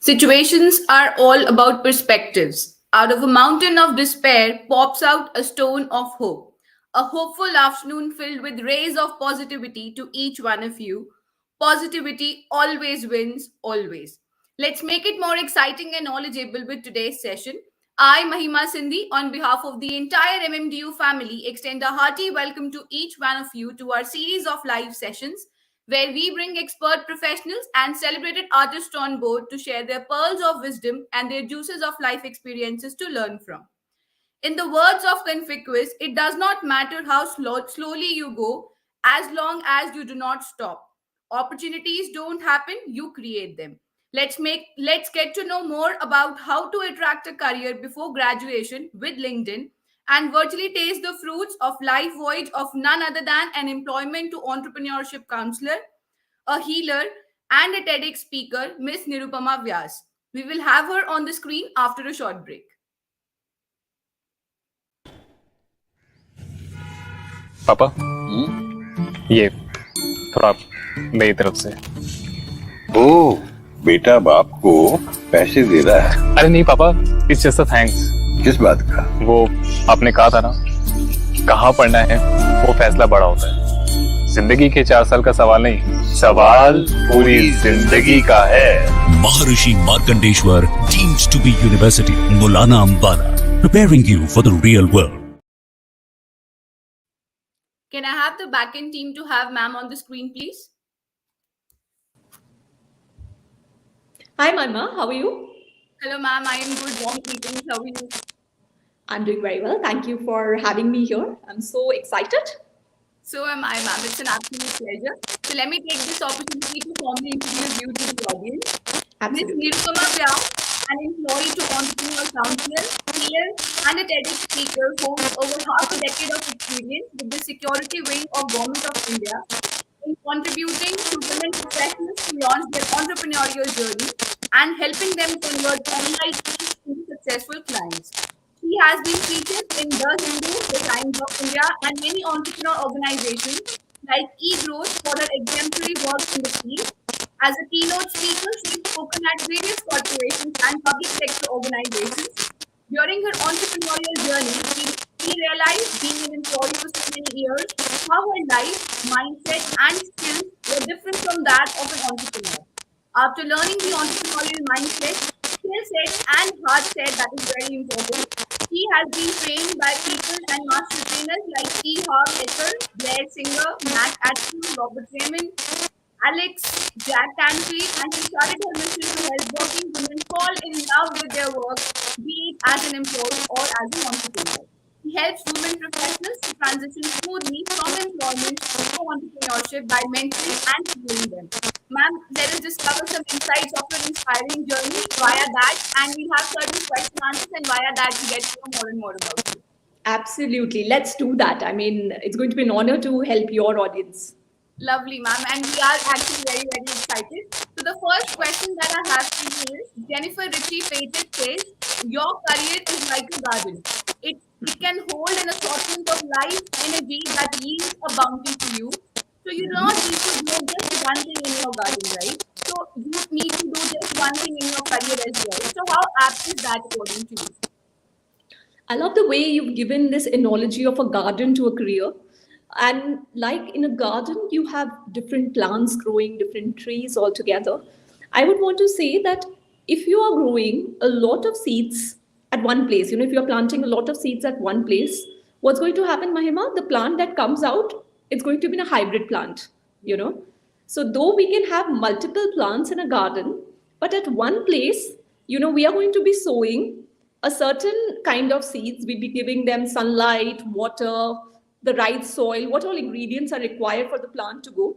Situations are all about perspectives. Out of a mountain of despair pops out a stone of hope. A hopeful afternoon filled with rays of positivity to each one of you. Positivity always wins, always. Let's make it more exciting and knowledgeable with today's session. I, Mahima Sindhi, on behalf of the entire MMDU family, extend a hearty welcome to each one of you to our series of live sessions where we bring expert professionals and celebrated artists on board to share their pearls of wisdom and their juices of life experiences to learn from. In the words of Confucius, it does not matter how slowly you go as long as you do not stop. Opportunities don't happen, you create them. Let's get to know more about how to attract a career before graduation with LinkedIn and virtually taste the fruits of life voyage of none other than an employment to entrepreneurship counselor, a healer, and a TEDx speaker, Ms.Nirupama Vyas. We will have her on the screen after a short break. पापा ये थोड़ा मेरी तरफ से। ओ बेटा बाप को पैसे दे रहा है? अरे नहीं पापा, इट्स जस्ट अ थैंक्स। किस बात का? वो आपने कहा था ना, कहाँ पढ़ना है वो फैसला बड़ा होता है। जिंदगी के 4 साल का सवाल नहीं, सवाल पूरी जिंदगी का है। Maharishi Markandeeshwar deemed to be University, Maulana Ambala, preparing you for the real world. Can I have the backend team to have ma'am on the screen, please? Hi, Maima. How are you? Hello, ma'am. I am good. Warm greetings. How are you? I'm doing very well. Thank you for having me here. I'm so excited. So am I, ma'am. It's an absolute pleasure. So let me take this opportunity to formally introduce you to the audience. Absolutely. Ms.Nirupama Vyas, an employee to entrepreneur counselor, healer, and a TEDx speaker, holds over half a decade of experience with the security wing of Government of India in contributing to women professionals to launch their entrepreneurial journey and helping them convert online into successful clients. He has been featured in The Hindu, The Times of India, and many entrepreneur organizations like eGrowth for her exemplary work in the field. As a keynote speaker, she has spoken at various corporations and public sector organizations. During her entrepreneurial journey, she realized, being an employee for so many years, how her life, mindset, and skills were different from that of an entrepreneur. After learning the entrepreneurial mindset, skill set, and heart set that is very important, he has been trained by people and master trainers like T. Harv Eker, Blair Singer, Matt Atkin, Robert Raymond, Alex, Jack Tanfi, and he started her mission to help working women fall in love with their work, be it as an employee or as an entrepreneur. He helps women professionals to transition smoothly from employment to entrepreneurship by mentoring and healing them. Ma'am, let us discover some insights of your inspiring journey via that, and we'll have certain question answers, and via that we get to know more and more about you. Absolutely. Let's do that. I mean, it's going to be an honor to help your audience. Lovely, ma'am, and we are actually very, very excited. So the first question that I have for you is, Jennifer Ritchie Payton says, your career is like a garden. It can hold an assortment of life energy that yields a bounty to you. So you do not need to do just one thing in your garden, right? So you need to do just one thing in your career as well. So how apt is that according to you? I love the way you've given this analogy of a garden to a career. And like in a garden, you have different plants growing, different trees all together. I would want to say that if you are growing a lot of seeds at one place, if you're planting a lot of seeds at one place, what's going to happen, Mahima? The plant that comes out, it's going to be a hybrid plant, So though we can have multiple plants in a garden, but at one place, we are going to be sowing a certain kind of seeds. We'll be giving them sunlight, water, the right soil, what all ingredients are required for the plant to go.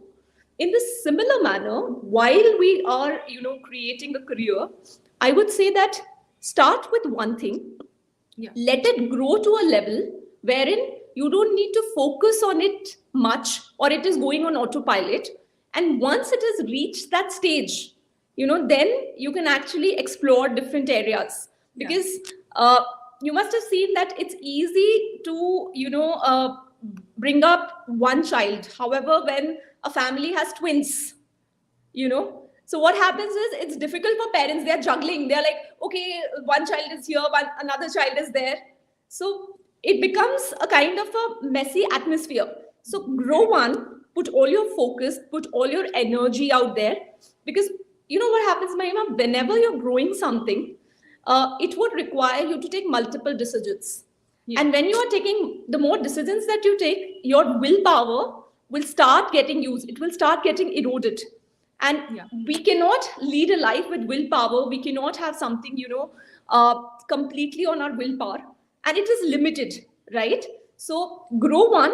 In this similar manner, while we are, creating a career, I would say that start with one thing, let it grow to a level wherein you don't need to focus on it much, or it is going on autopilot. And once it has reached that stage, then you can actually explore different areas. Because you must have seen that it's easy to, bring up one child. However, when a family has twins, So what happens is it's difficult for parents. They're juggling. They're like, okay, one child is here, another child is there. So it becomes a kind of a messy atmosphere. So grow one, put all your focus, put all your energy out there, because you know what happens, Mahima, whenever you're growing something, it would require you to take multiple decisions. Yeah. And when you are taking, the more decisions that you take, your willpower will start getting used. It will start getting eroded. And we cannot lead a life with willpower. We cannot have something, completely on our willpower. And it is limited, right? So grow one.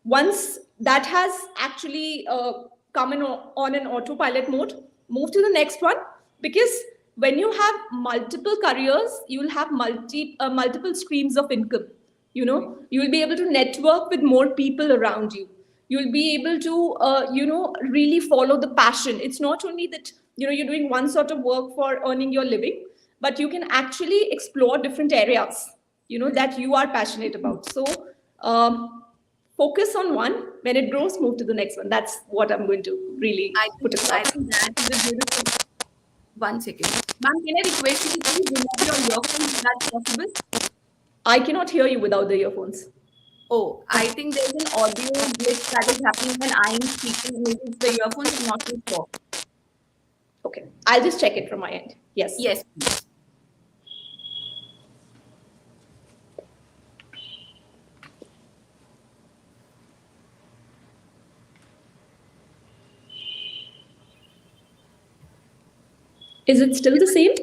Once that has actually come in on an autopilot mode, move to the next one. Because when you have multiple careers, you will have multiple streams of income. You will be able to network with more people around you. You'll be able to, really follow the passion. It's not only that, you're doing one sort of work for earning your living, but you can actually explore different areas, that you are passionate about. So focus on one. When it grows, move to the next one. That's what I'm going to really put across. I think that is a beautiful. 1 second. Ma'am, can I request you to please remove your earphones if that's possible? I cannot hear you without the earphones. Oh, I think there's an audio glitch that is happening when I'm speaking. Maybe it's the earphones, I'm not too sure. Okay, I'll just check it from my end. Yes. Yes, please. Is it still the same?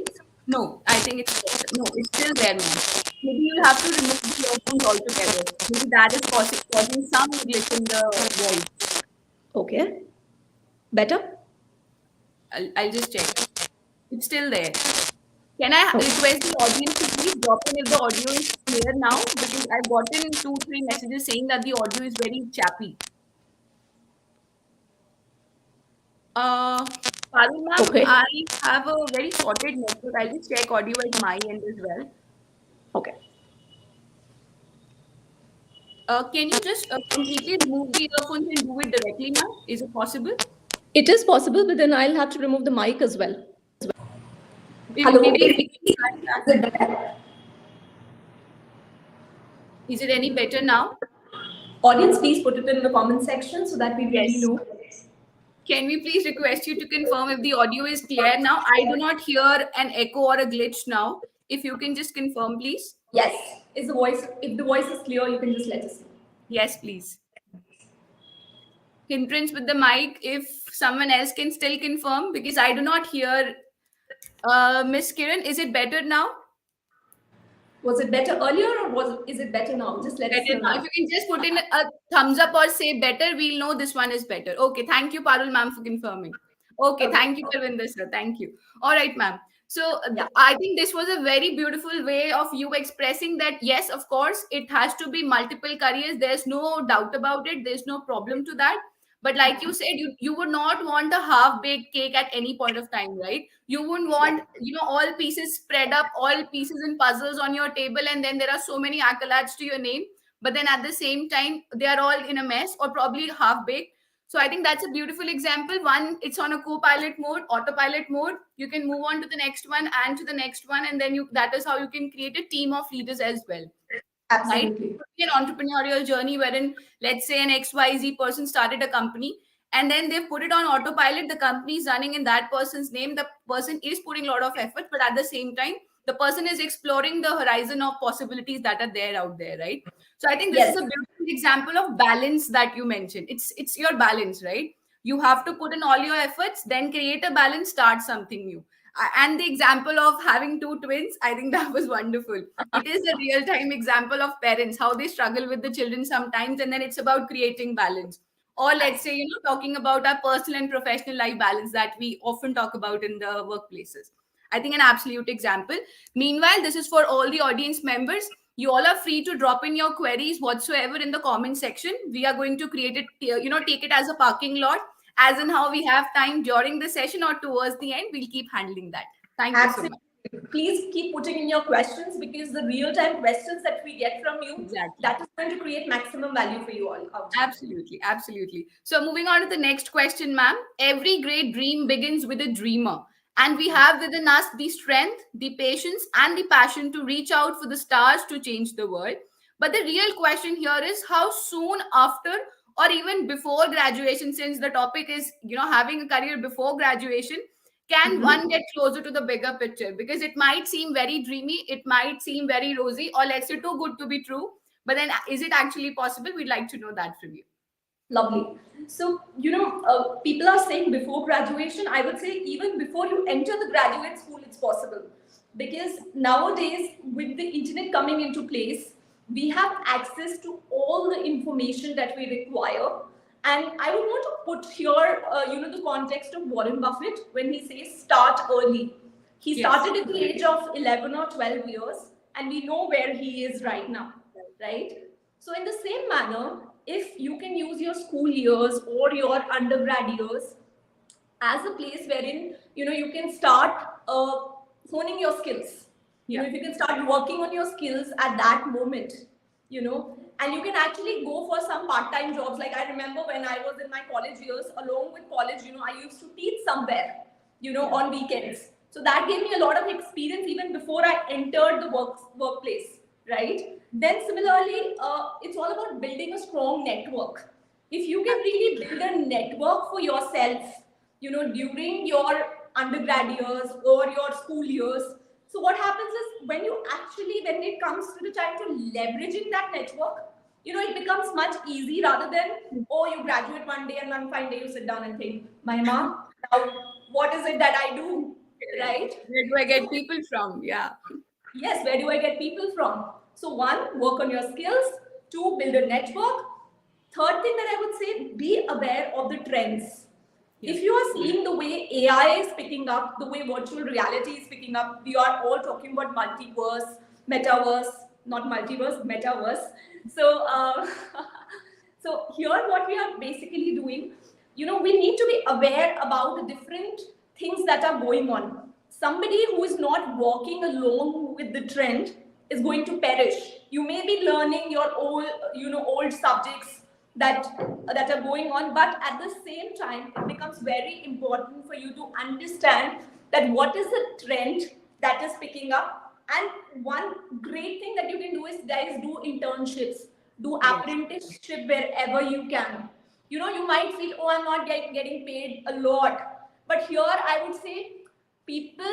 No, I think it's still there, ma'am. Maybe you'll have to remove the earphones altogether. Maybe that is causing some glitch in the voice. Okay. Better? I'll just check. It's still there. Can I request the audience to please drop in if the audio is clear now? Because I've gotten 2-3 messages saying that the audio is very choppy. Parul ma'am, Okay. I have a very sorted network. I'll just check audio at my end as well. Okay. Can you just completely remove the earphones and do it directly, ma'am? Is it possible? It is possible, but then I'll have to remove the mic as well. Hello. Is it any better now? Audience, please put it in the comment section so that we really know. Can we please request you to confirm if the audio is clear now? I do not hear an echo or a glitch now. If you can just confirm, please. Yes. If the voice is clear, you can just let us know. Yes, please. Hindrance with the mic. If someone else can still confirm, because I do not hear. Miss Kiran, is it better now? Was it better earlier or is it better now? Just let us know. Now. If you can just put in a thumbs up or say better, we'll know this one is better. Okay, thank you, Parul ma'am, for confirming. Okay, thank you, Parvinder sir. Thank you. All right, ma'am. So I think this was a very beautiful way of you expressing that, yes, of course, it has to be multiple careers. There's no doubt about it. There's no problem to that. But like you said, you would not want a half-baked cake at any point of time, right? You wouldn't want, all pieces spread up, all pieces and puzzles on your table, and then there are so many accolades to your name. But then at the same time, they are all in a mess or probably half-baked. So I think that's a beautiful example. One, it's on a co-pilot mode, autopilot mode. You can move on to the next one and to the next one. And then that is how you can create a team of leaders as well. Absolutely. Right? An entrepreneurial journey wherein, let's say, an XYZ person started a company and then they've put it on autopilot. The company is running in that person's name. The person is putting a lot of effort, but at the same time, the person is exploring the horizon of possibilities that are there out there, right? So I think this is a beautiful example of balance that you mentioned. It's your balance, right? You have to put in all your efforts, then create a balance, start something new. And the example of having 2 twins, I think that was wonderful. It is a real-time example of parents, how they struggle with the children sometimes, and then it's about creating balance. Or let's say, talking about our personal and professional life balance that we often talk about in the workplaces. I think an absolute example. Meanwhile, this is for all the audience members. You all are free to drop in your queries whatsoever in the comment section. We are going to create it, take it as a parking lot. As in how we have time during the session or towards the end, we'll keep handling that. Thank you so much. Please keep putting in your questions, because the real-time questions that we get from you, Exactly. that is going to create maximum value for you all out here. Absolutely, absolutely. So moving on to the next question, ma'am. Every great dream begins with a dreamer. And we have within us the strength, the patience, and the passion to reach out for the stars to change the world. But the real question here is how soon after or even before graduation, since the topic is, having a career before graduation, can Mhm. one get closer to the bigger picture? Because it might seem very dreamy, it might seem very rosy, or let's say too good to be true. But then, is it actually possible? We'd like to know that from you. Lovely. So, people are saying before graduation. I would say even before you enter the graduate school, it's possible. Because nowadays, with the internet coming into place, we have access to all the information that we require. And I would want to put here, the context of Warren Buffett when he says start early. He Yes. started at the age of 11 or 12 years, and we know where he is right now, right? So, in the same manner, if you can use your school years or your undergrad years as a place wherein you can start honing your skills. Yeah. If you can start working on your skills at that moment, and you can actually go for some part-time jobs. Like, I remember when I was in my college years, along with college, I used to teach somewhere, on weekends. So that gave me a lot of experience even before I entered the workplace, right? Then similarly, it's all about building a strong network. If you can really build a network for yourself, during your undergrad years or your school years, so what happens is when it comes to the time to leveraging that network, it becomes much easy rather than, oh, you graduate one day and one fine day you sit down and think, my mom, now what is it that I do, right? Where do I get So, people from? Yeah. yes, where do I get people from? So, one, work on your skills. Two, build a network. Third thing that I would say, be aware of the trends. Yes. If you are seeing the way AI is picking up, the way virtual reality is picking up, we are all talking about multiverse, metaverse, not multiverse, metaverse. So, so here what we are basically doing, we need to be aware about the different things that are going on. Somebody who is not walking along with the trend is going to perish. You may be learning your old subjects that are going on, but at the same time it becomes very important for you to understand that what is the trend that is picking up. And one great thing that you can do is, guys, do internships, do apprenticeship wherever you can. You might feel, oh, I'm not getting paid a lot, but here I would say people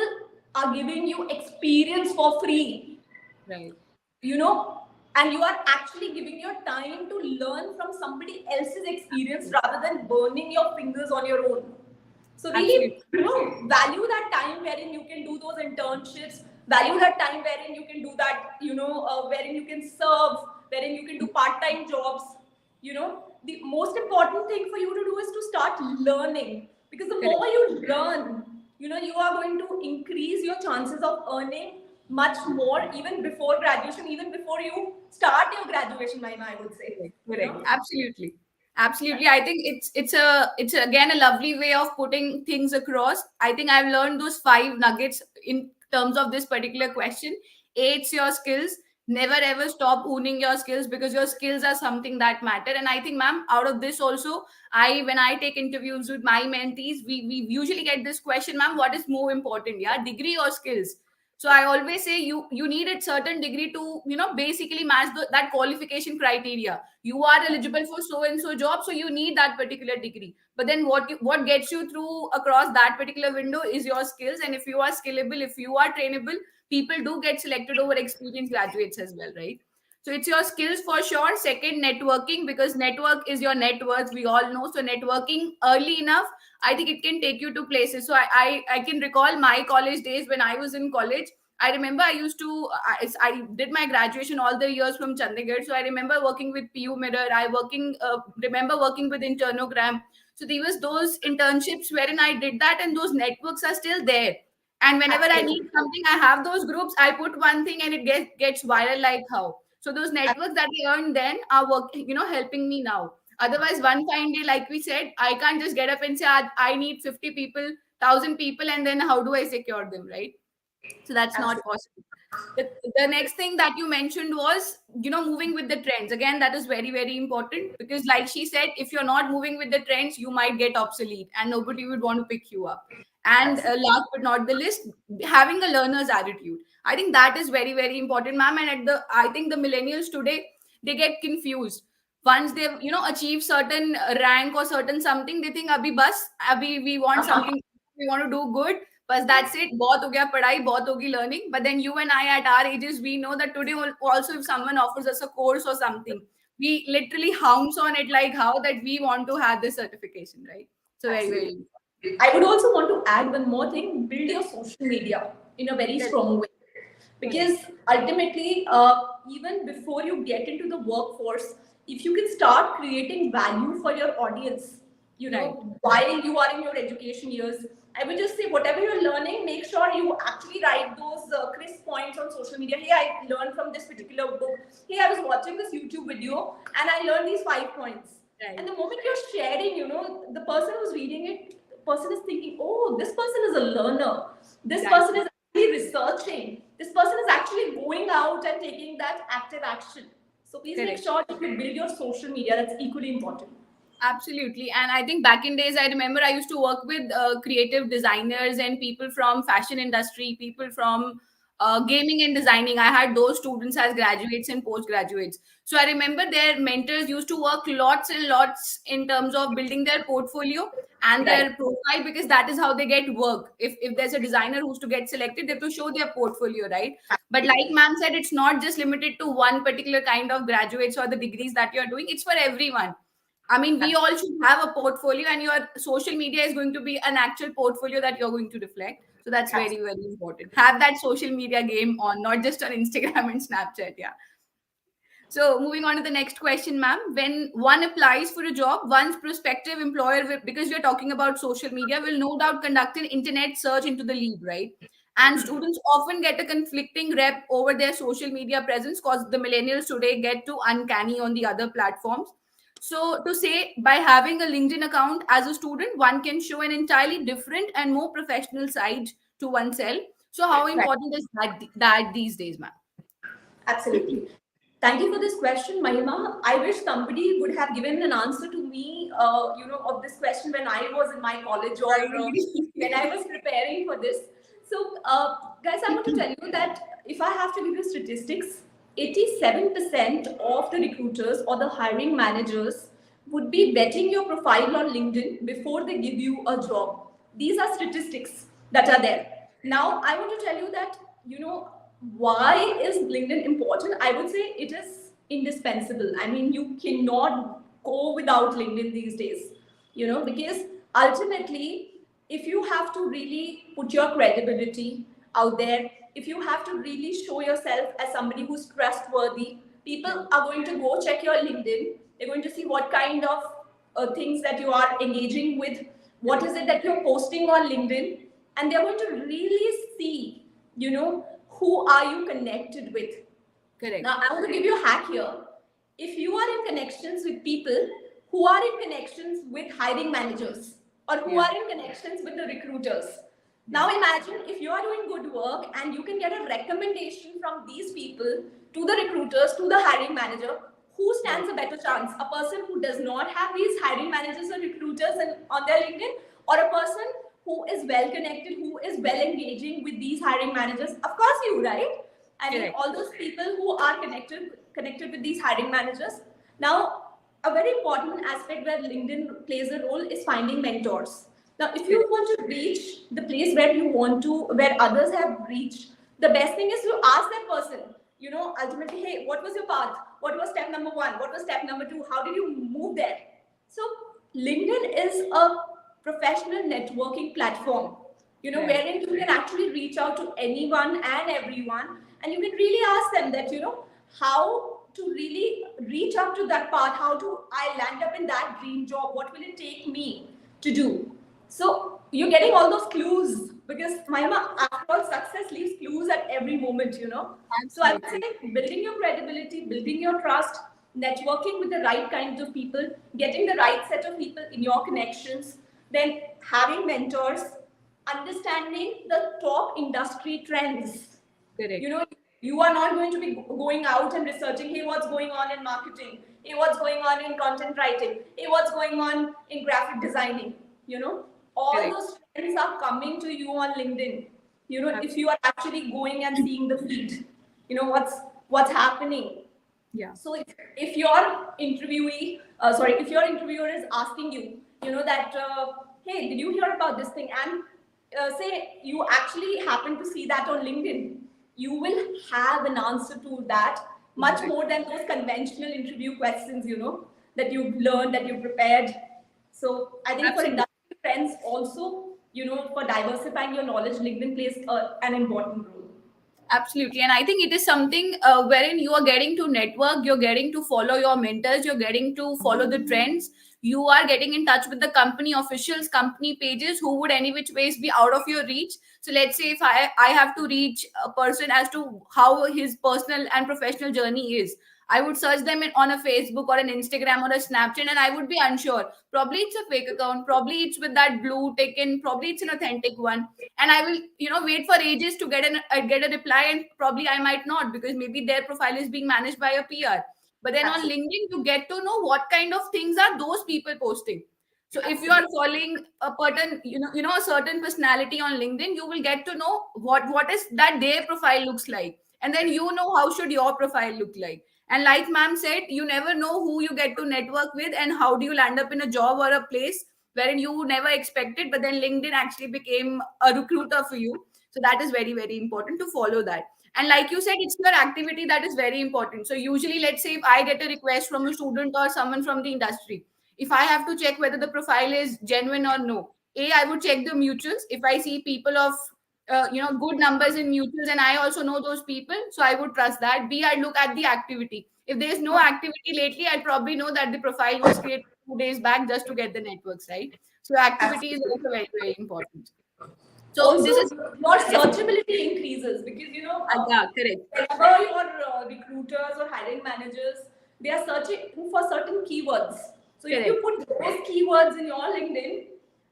are giving you experience for free, Right. you know and you are actually giving your time to learn from somebody else's experience rather than burning your fingers on your own. So Absolutely. really, value that time wherein you can do those internships, value that time wherein you can do that, wherein you can serve, wherein you can do part-time jobs. The most important thing for you to do is to start learning, because the Correct. more you learn, you are going to increase your chances of earning much more even before graduation, even before you start your graduation, I would say. Correct. You Correct. know? Absolutely. Absolutely. I think it's again a lovely way of putting things across. I think I've learned those five nuggets in terms of this particular question. A, it's your skills. Never ever stop honing your skills, because your skills are something that matter. And I think, ma'am, out of this also, when I take interviews with my mentees, we usually get this question, ma'am, what is more important? Yeah, degree or skills? So I always say you need a certain degree to basically match that qualification criteria. You are eligible for so and so job, so you need that particular degree. But then what gets you through across that particular window is your skills. And if you are skillable, if you are trainable, people do get selected over experienced graduates as well, right? So it's your skills for sure. Second, networking, because network is your net worth, we all know. So networking early enough, I think it can take you to places. So I can recall my college days when I was in college. I remember I used to I did my graduation all the years from Chandigarh. So I remember working with PU Mirror. I remember working with Internogram. So there was those internships wherein I did that, and those networks are still there. And whenever I need Absolutely. something, I have those groups. I put one thing and it gets viral like how. So those networks that I earned then are working, helping me now. Otherwise, one fine day, like we said, I can't just get up and say, I need 50 people, 1,000 people, and then how do I secure them, right? So that's not Absolutely. possible. The next thing that you mentioned was, moving with the trends. Again, that is very, very important, because like she said, if you're not moving with the trends, you might get obsolete and nobody would want to pick you up. And last but not the least, having a learner's attitude. I think that is very, very important, ma'am. And I think the millennials today, they get confused. Once they've, achieved certain rank or certain something, they think, abhi bas, abhi we want something, we want to do good. But that's it. बहुत हो गया पढ़ाई, बहुत होगी learning. But then you and I at our ages, we know that today also if someone offers us a course or something, we literally hounds on it like how that we want to have this certification, right? So very, very Absolutely. I would also want to add one more thing: build your social media in a very correct. strong way. Because ultimately, even before you get into the workforce, if you can start creating value for your audience, Right. while you are in your education years, I would just say whatever you're learning, make sure you actually write those crisp points on social media. Hey, I learned from this particular book. Hey, I was watching this YouTube video and I learned these 5 points. Right. And the moment you're sharing, the person who's reading it, the person is thinking, oh, this person is a learner. This Right. person is actually researching. This person is actually going out and taking that active action. So please make Correct. sure that you build your social media. That's equally important. Absolutely. And I think back in days, I remember I used to work with creative designers and people from fashion industry, people from gaming and designing. I had those students as graduates and postgraduates. So I remember their mentors used to work lots and lots in terms of building their portfolio and Right. their profile, because that is how they get work. If there's a designer who's to get selected, they have to show their portfolio, right? But like ma'am said, it's not just limited to one particular kind of graduates or the degrees that you're doing. It's for everyone. I mean, we all should have a portfolio, and your social media is going to be an actual portfolio that you're going to reflect. So that's very, very important. Have that social media game on, not just on Instagram and Snapchat. Yeah. So moving on to the next question, ma'am. When one applies for a job, one's prospective employer, will, because we are talking about social media, will no doubt conduct an internet search into the lead, right? And students often get a conflicting rep over their social media presence because the millennials today get too uncanny on the other platforms. So to say, by having a LinkedIn account as a student, one can show an entirely different and more professional side to oneself. So how Right. important is that these days, ma'am? Absolutely. Thank you for this question, Mahima. I wish somebody would have given an answer to me, of this question when I was in my college or I agree. when I was preparing for this. So, guys, I want to tell you that if I have to give you statistics, 87% of the recruiters or the hiring managers would be vetting your profile on LinkedIn before they give you a job. These are statistics that are there. Now, I want to tell you that, why is LinkedIn important? I would say it is indispensable. I mean, you cannot go without LinkedIn these days, because ultimately, if you have to really put your credibility out there, if you have to really show yourself as somebody who's trustworthy, people are going to go check your LinkedIn. They're going to see what kind of things that you are engaging with, what is it that you're posting on LinkedIn, and they're going to really see, who are you connected with. Correct. Now, I want to give you a hack here. If you are in connections with people who are in connections with hiring managers or who are in connections with the recruiters, now imagine if you are doing good work and you can get a recommendation from these people to the recruiters, to the hiring manager, who stands a better chance? A person who does not have these hiring managers or recruiters on their LinkedIn, or a person who is well connected, who is well engaging with these hiring managers? Of course, you, right? I mean, Correct. all those people who are connected with these hiring managers. Now, a very important aspect where LinkedIn plays a role is finding mentors. Now, if you want to reach the place where you want to, where others have reached, the best thing is to ask that person, ultimately, hey, what was your path? What was step number 1? What was step number 2? How did you move there? So, LinkedIn is a professional networking platform, wherein you can actually reach out to anyone and everyone, and you can really ask them that, how to really reach up to that path, how do I land up in that dream job, what will it take me to do? So you're getting all those clues, because Mahima, after all, success leaves clues at every moment, So I would say building your credibility, building your trust, networking with the right kinds of people, getting the right set of people in your connections, then having mentors, understanding the top industry trends. Correct. You know, you are not going to be going out and researching, hey, what's going on in marketing, hey, what's going on in content writing, hey, what's going on in graphic designing. You know, all Correct. those trends are coming to you on LinkedIn. You know, if you are actually going and seeing the feed, you know, what's happening. Yeah. So if your if your interviewer is asking you, you know, that, hey, did you hear about this thing? And say you actually happen to see that on LinkedIn, you will have an answer to that much more than those conventional interview questions, you know, that you've learned, that you've prepared. So I think for Absolutely. industry friends also, you know, for diversifying your knowledge, LinkedIn plays an important role. Absolutely. And I think it is something wherein you are getting to network, you're getting to follow your mentors, you're getting to follow the trends. You are getting in touch with the company officials, company pages who would any which ways be out of your reach. So let's say if I have to reach a person as to how his personal and professional journey is, I would search them on a Facebook or an Instagram or a Snapchat, and I would be unsure. Probably it's a fake account, probably it's with that blue tick in, probably it's an authentic one, and I will, you know, wait for ages to get a reply, and probably I might not, because maybe their profile is being managed by a PR. But then on Absolutely. LinkedIn you get to know what kind of things are those people posting. So if you are Absolutely. following a certain, a certain personality on LinkedIn, you will get to know what is that their profile looks like, and then you know how should your profile look like. And like ma'am said, you never know who you get to network with, and how do you land up in a job or a place wherein you never expected, but then LinkedIn actually became a recruiter for you. So that is very, very important to follow that. And like you said, it's your activity that is very important. So usually, let's say if I get a request from a student or someone from the industry, if I have to check whether the profile is genuine or no, I would check the mutuals. If I see people of good numbers in mutuals, and I also know those people, so I would trust that. B, I look at the activity. If there's no activity lately, I probably know that the profile was created 2 days back just to get the networks, right? So activity is also very, very important. So Also, this is, your yes, searchability increases because, you know, yeah, correct, whenever your recruiters or hiring managers, they are searching for certain keywords. So if you correct. put those keywords in your LinkedIn,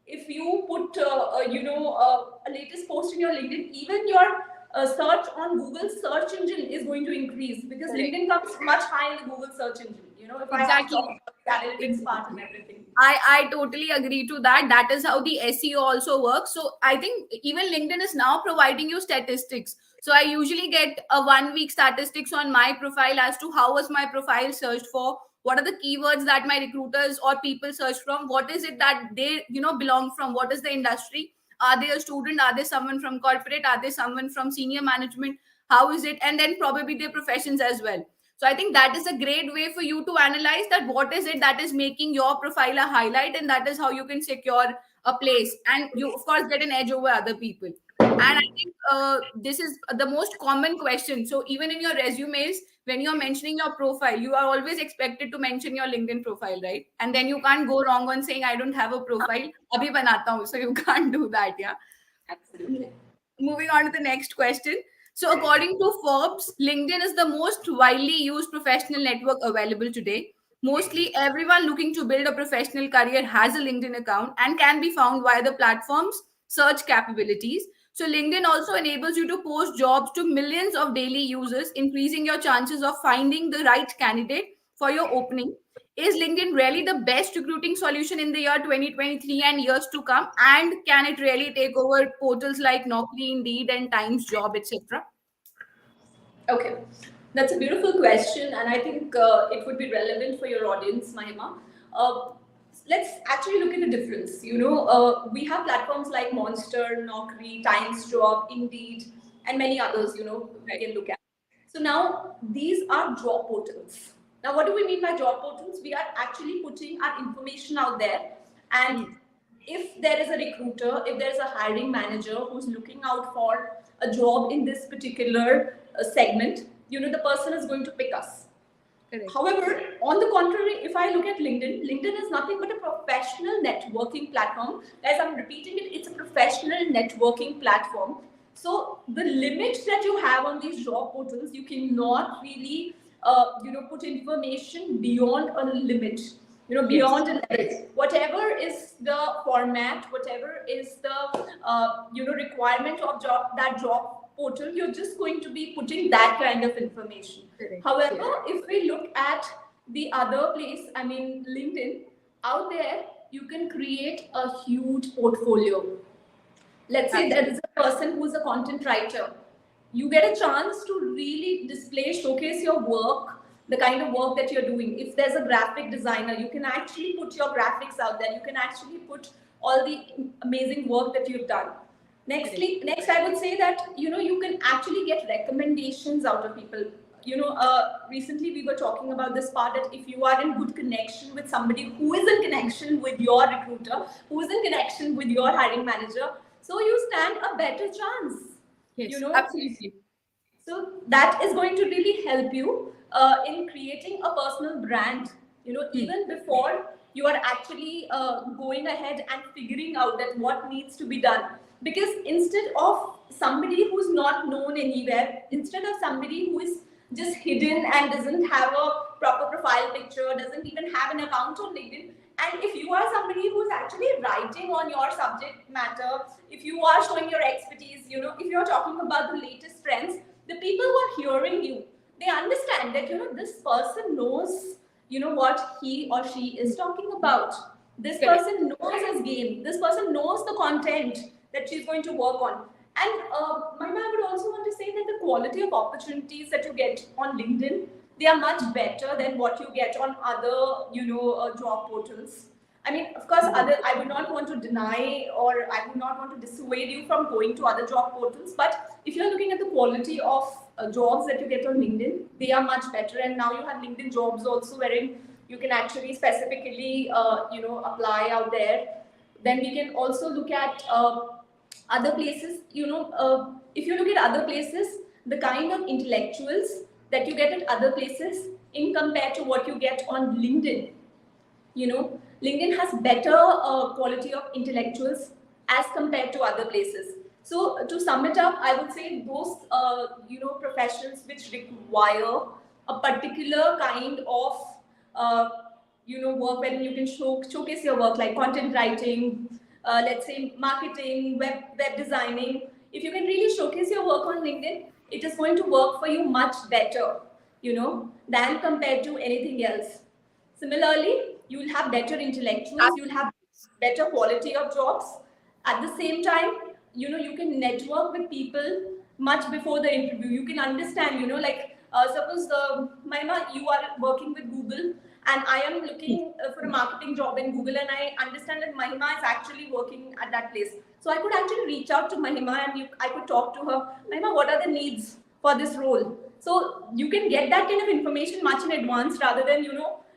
if you put a latest post in your LinkedIn, even your search on Google search engine is going to increase, because Correct. LinkedIn comes much higher in the Google search engine. You know, if I have to talk Exactly. about the analytics part and Exactly. everything. I totally agree to that. That is how the SEO also works. So I think even LinkedIn is now providing you statistics. So I usually get a 1 week statistics on my profile as to how was my profile searched for, what are the keywords that my recruiters or people search from, what is it that they, belong from, what is the industry, are they a student, are they someone from corporate, are they someone from senior management, how is it, and then probably their professions as well. So I think that is a great way for you to analyze that what is it that is making your profile a highlight, and that is how you can secure a place, and you of course get an edge over other people. And I think this is the most common question. So even in your resumes, when you're mentioning your profile, you are always expected to mention your LinkedIn profile, right? And then you can't go wrong on saying I don't have a profile. Abhi banata hu. So you can't do that, yeah. Absolutely. Moving on to the next question. So, according to Forbes, LinkedIn is the most widely used professional network available today. Mostly everyone looking to build a professional career has a LinkedIn account and can be found via the platform's search capabilities. So, LinkedIn also enables you to post jobs to millions of daily users, increasing your chances of finding the right candidate for your opening. Is LinkedIn really the best recruiting solution in the year 2023 and years to come? And can it really take over portals like Naukri, Indeed, and Times Job, etc.? Okay, that's a beautiful question, and I think it would be relevant for your audience, Mahima. Uh, let's actually look at the difference. You know, we have platforms like Monster, Naukri, Times Job, Indeed, and many others. You know, we Right. can look at. So now these are job portals. Now, what do we mean by job portals? We are actually putting our information out there, and Mm. if there is a recruiter, if there is a hiring manager who's looking out for a job in this particular segment, you know, the person is going to pick us. Correct. However, on the contrary, if I look at LinkedIn, LinkedIn is nothing but a professional networking platform. As I'm repeating it, it's a professional networking platform. So the limits that you have on these job portals, you cannot really, put information beyond a limit. Yes. beyond a level, whatever is the format, whatever is the requirement of job portal, you're just going to be putting that kind of information. Correct. However, if we look at the other place, I mean LinkedIn, out there you can create a huge portfolio. Let's say there Absolutely. is a person who's a content writer. You get a chance to really display, showcase your work, the kind of work that you're doing. If there's a graphic designer, you can actually put your graphics out there. You can actually put all the amazing work that you've done. Next, I would say that you can actually get recommendations out of people. Recently we were talking about this part that if you are in good connection with somebody who is in connection with your recruiter, who is in connection with your hiring manager, so you stand a better chance. Yes, You know, absolutely. so that is going to really help you in creating a personal brand, even before you are actually going ahead and figuring out that what needs to be done. Because instead of somebody who's not known anywhere, instead of somebody who is just hidden and doesn't have a proper profile picture, doesn't even have an account on LinkedIn, and if you are somebody who's actually writing on your subject matter, if you are showing your expertise, if you're talking about the latest trends, the people who are hearing you, they understand that this person knows what he or she is talking about. This Correct. person knows his game. This person knows the content that she's going to work on. And Mahima, I would also want to say that the quality of opportunities that you get on LinkedIn, they are much better than what you get on other job portals. I mean, of course, other. I would not want to deny, or I would not want to dissuade you from going to other job portals. But if you're looking at the quality of jobs that you get on LinkedIn, they are much better. And now you have LinkedIn jobs also, wherein you can actually specifically, apply out there. Then we can also look at other places. If you look at other places, the kind of intellectuals that you get at other places in compared to what you get on LinkedIn, LinkedIn has better quality of intellectuals as compared to other places. So to sum it up, I would say those professions which require a particular kind of work, when you can showcase your work, like content writing, let's say marketing, web designing. If you can really showcase your work on LinkedIn, it is going to work for you much better, than compared to anything else. Similarly, you will have better intellectuals, you will have better quality of jobs. At the same time, you can network with people much before the interview. You can understand, like suppose Maima, you are working with Google, and I am looking for a marketing job in Google, and I understand that Mahima is actually working at that place. So I could actually reach out to Mahima, and I could talk to her. Mahima, what are the needs for this role? So you can get that kind of information much in advance, rather than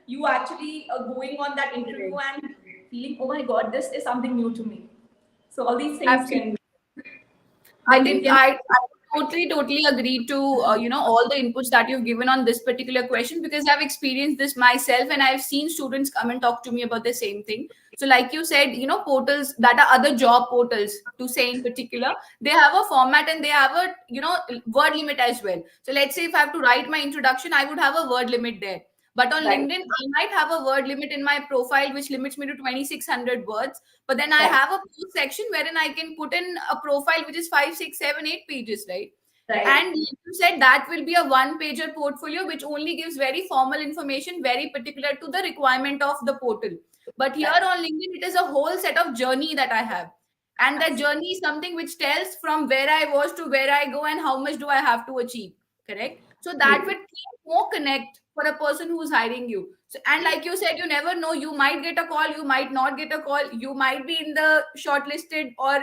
you actually going on that interview and feeling, oh my god, this is something new to me. So all these things Absolutely. can. I But think yeah, I totally agree to all the inputs that you've given on this particular question, because I've experienced this myself and I've seen students come and talk to me about the same thing. So like you said, portals that are other job portals, to say in particular, they have a format and they have a word limit as well. So let's say if I have to write my introduction, I would have a word limit there. But on right, LinkedIn, I might have a word limit in my profile, which limits me to 2,600 words. But then I right, have a post section wherein I can put in a profile which is 5, 6, 7, 8 pages, right? right. And like you said, that will be a one-pager portfolio which only gives very formal information, very particular to the requirement of the portal. But here Right. on LinkedIn, it is a whole set of journey that I have. And that journey is something which tells from where I was to where I go and how much do I have to achieve. Correct? So that would create more connect for a person who's hiring you. So, and like you said, you never know. You might get a call, you might not get a call. You might be in the shortlisted, or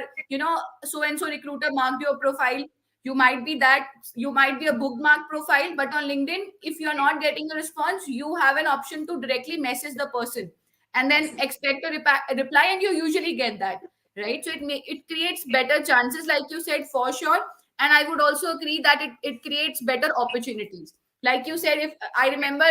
so and so recruiter marked your profile. You might be that, you might be a bookmark profile, but on LinkedIn, if you're not getting a response, you have an option to directly message the person and then expect a reply, and you usually get that, right? So it creates better chances, like you said, for sure. And I would also agree that it creates better opportunities. Like you said, if I remember,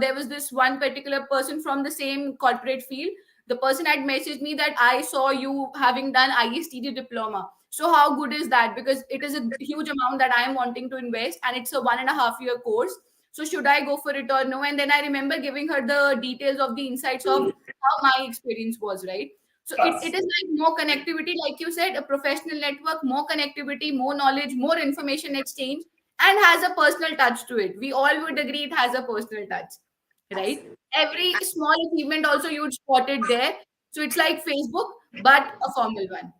there was this one particular person from the same corporate field. The person had messaged me that I saw you having done ISTD diploma. So how good is that? Because it is a huge amount that I am wanting to invest, and it's a 1.5 year course. So should I go for it or no? And then I remember giving her the details of the insights of how my experience was, right? So it is like more connectivity, like you said, a professional network, more connectivity, more knowledge, more information exchange, and has a personal touch to it. We all would agree it has a personal touch, right? Every small achievement also you'd spot it there. So it's like Facebook, but a formal one.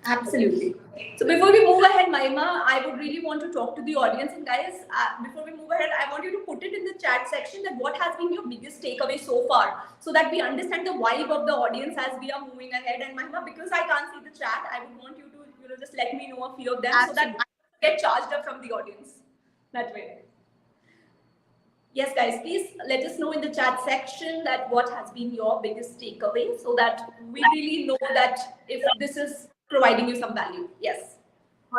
Absolutely. So before we move ahead, Mahima, I would really want to talk to the audience. And guys, before we move ahead, I want you to put it in the chat section that what has been your biggest takeaway so far, so that we understand the vibe of the audience as we are moving ahead. And Mahima, because I can't see the chat, I would want you to, just let me know a few of them so that I get charged up from the audience. That way. Yes, guys, please let us know in the chat section that what has been your biggest takeaway so that we really know that if this is providing you some value. Yes.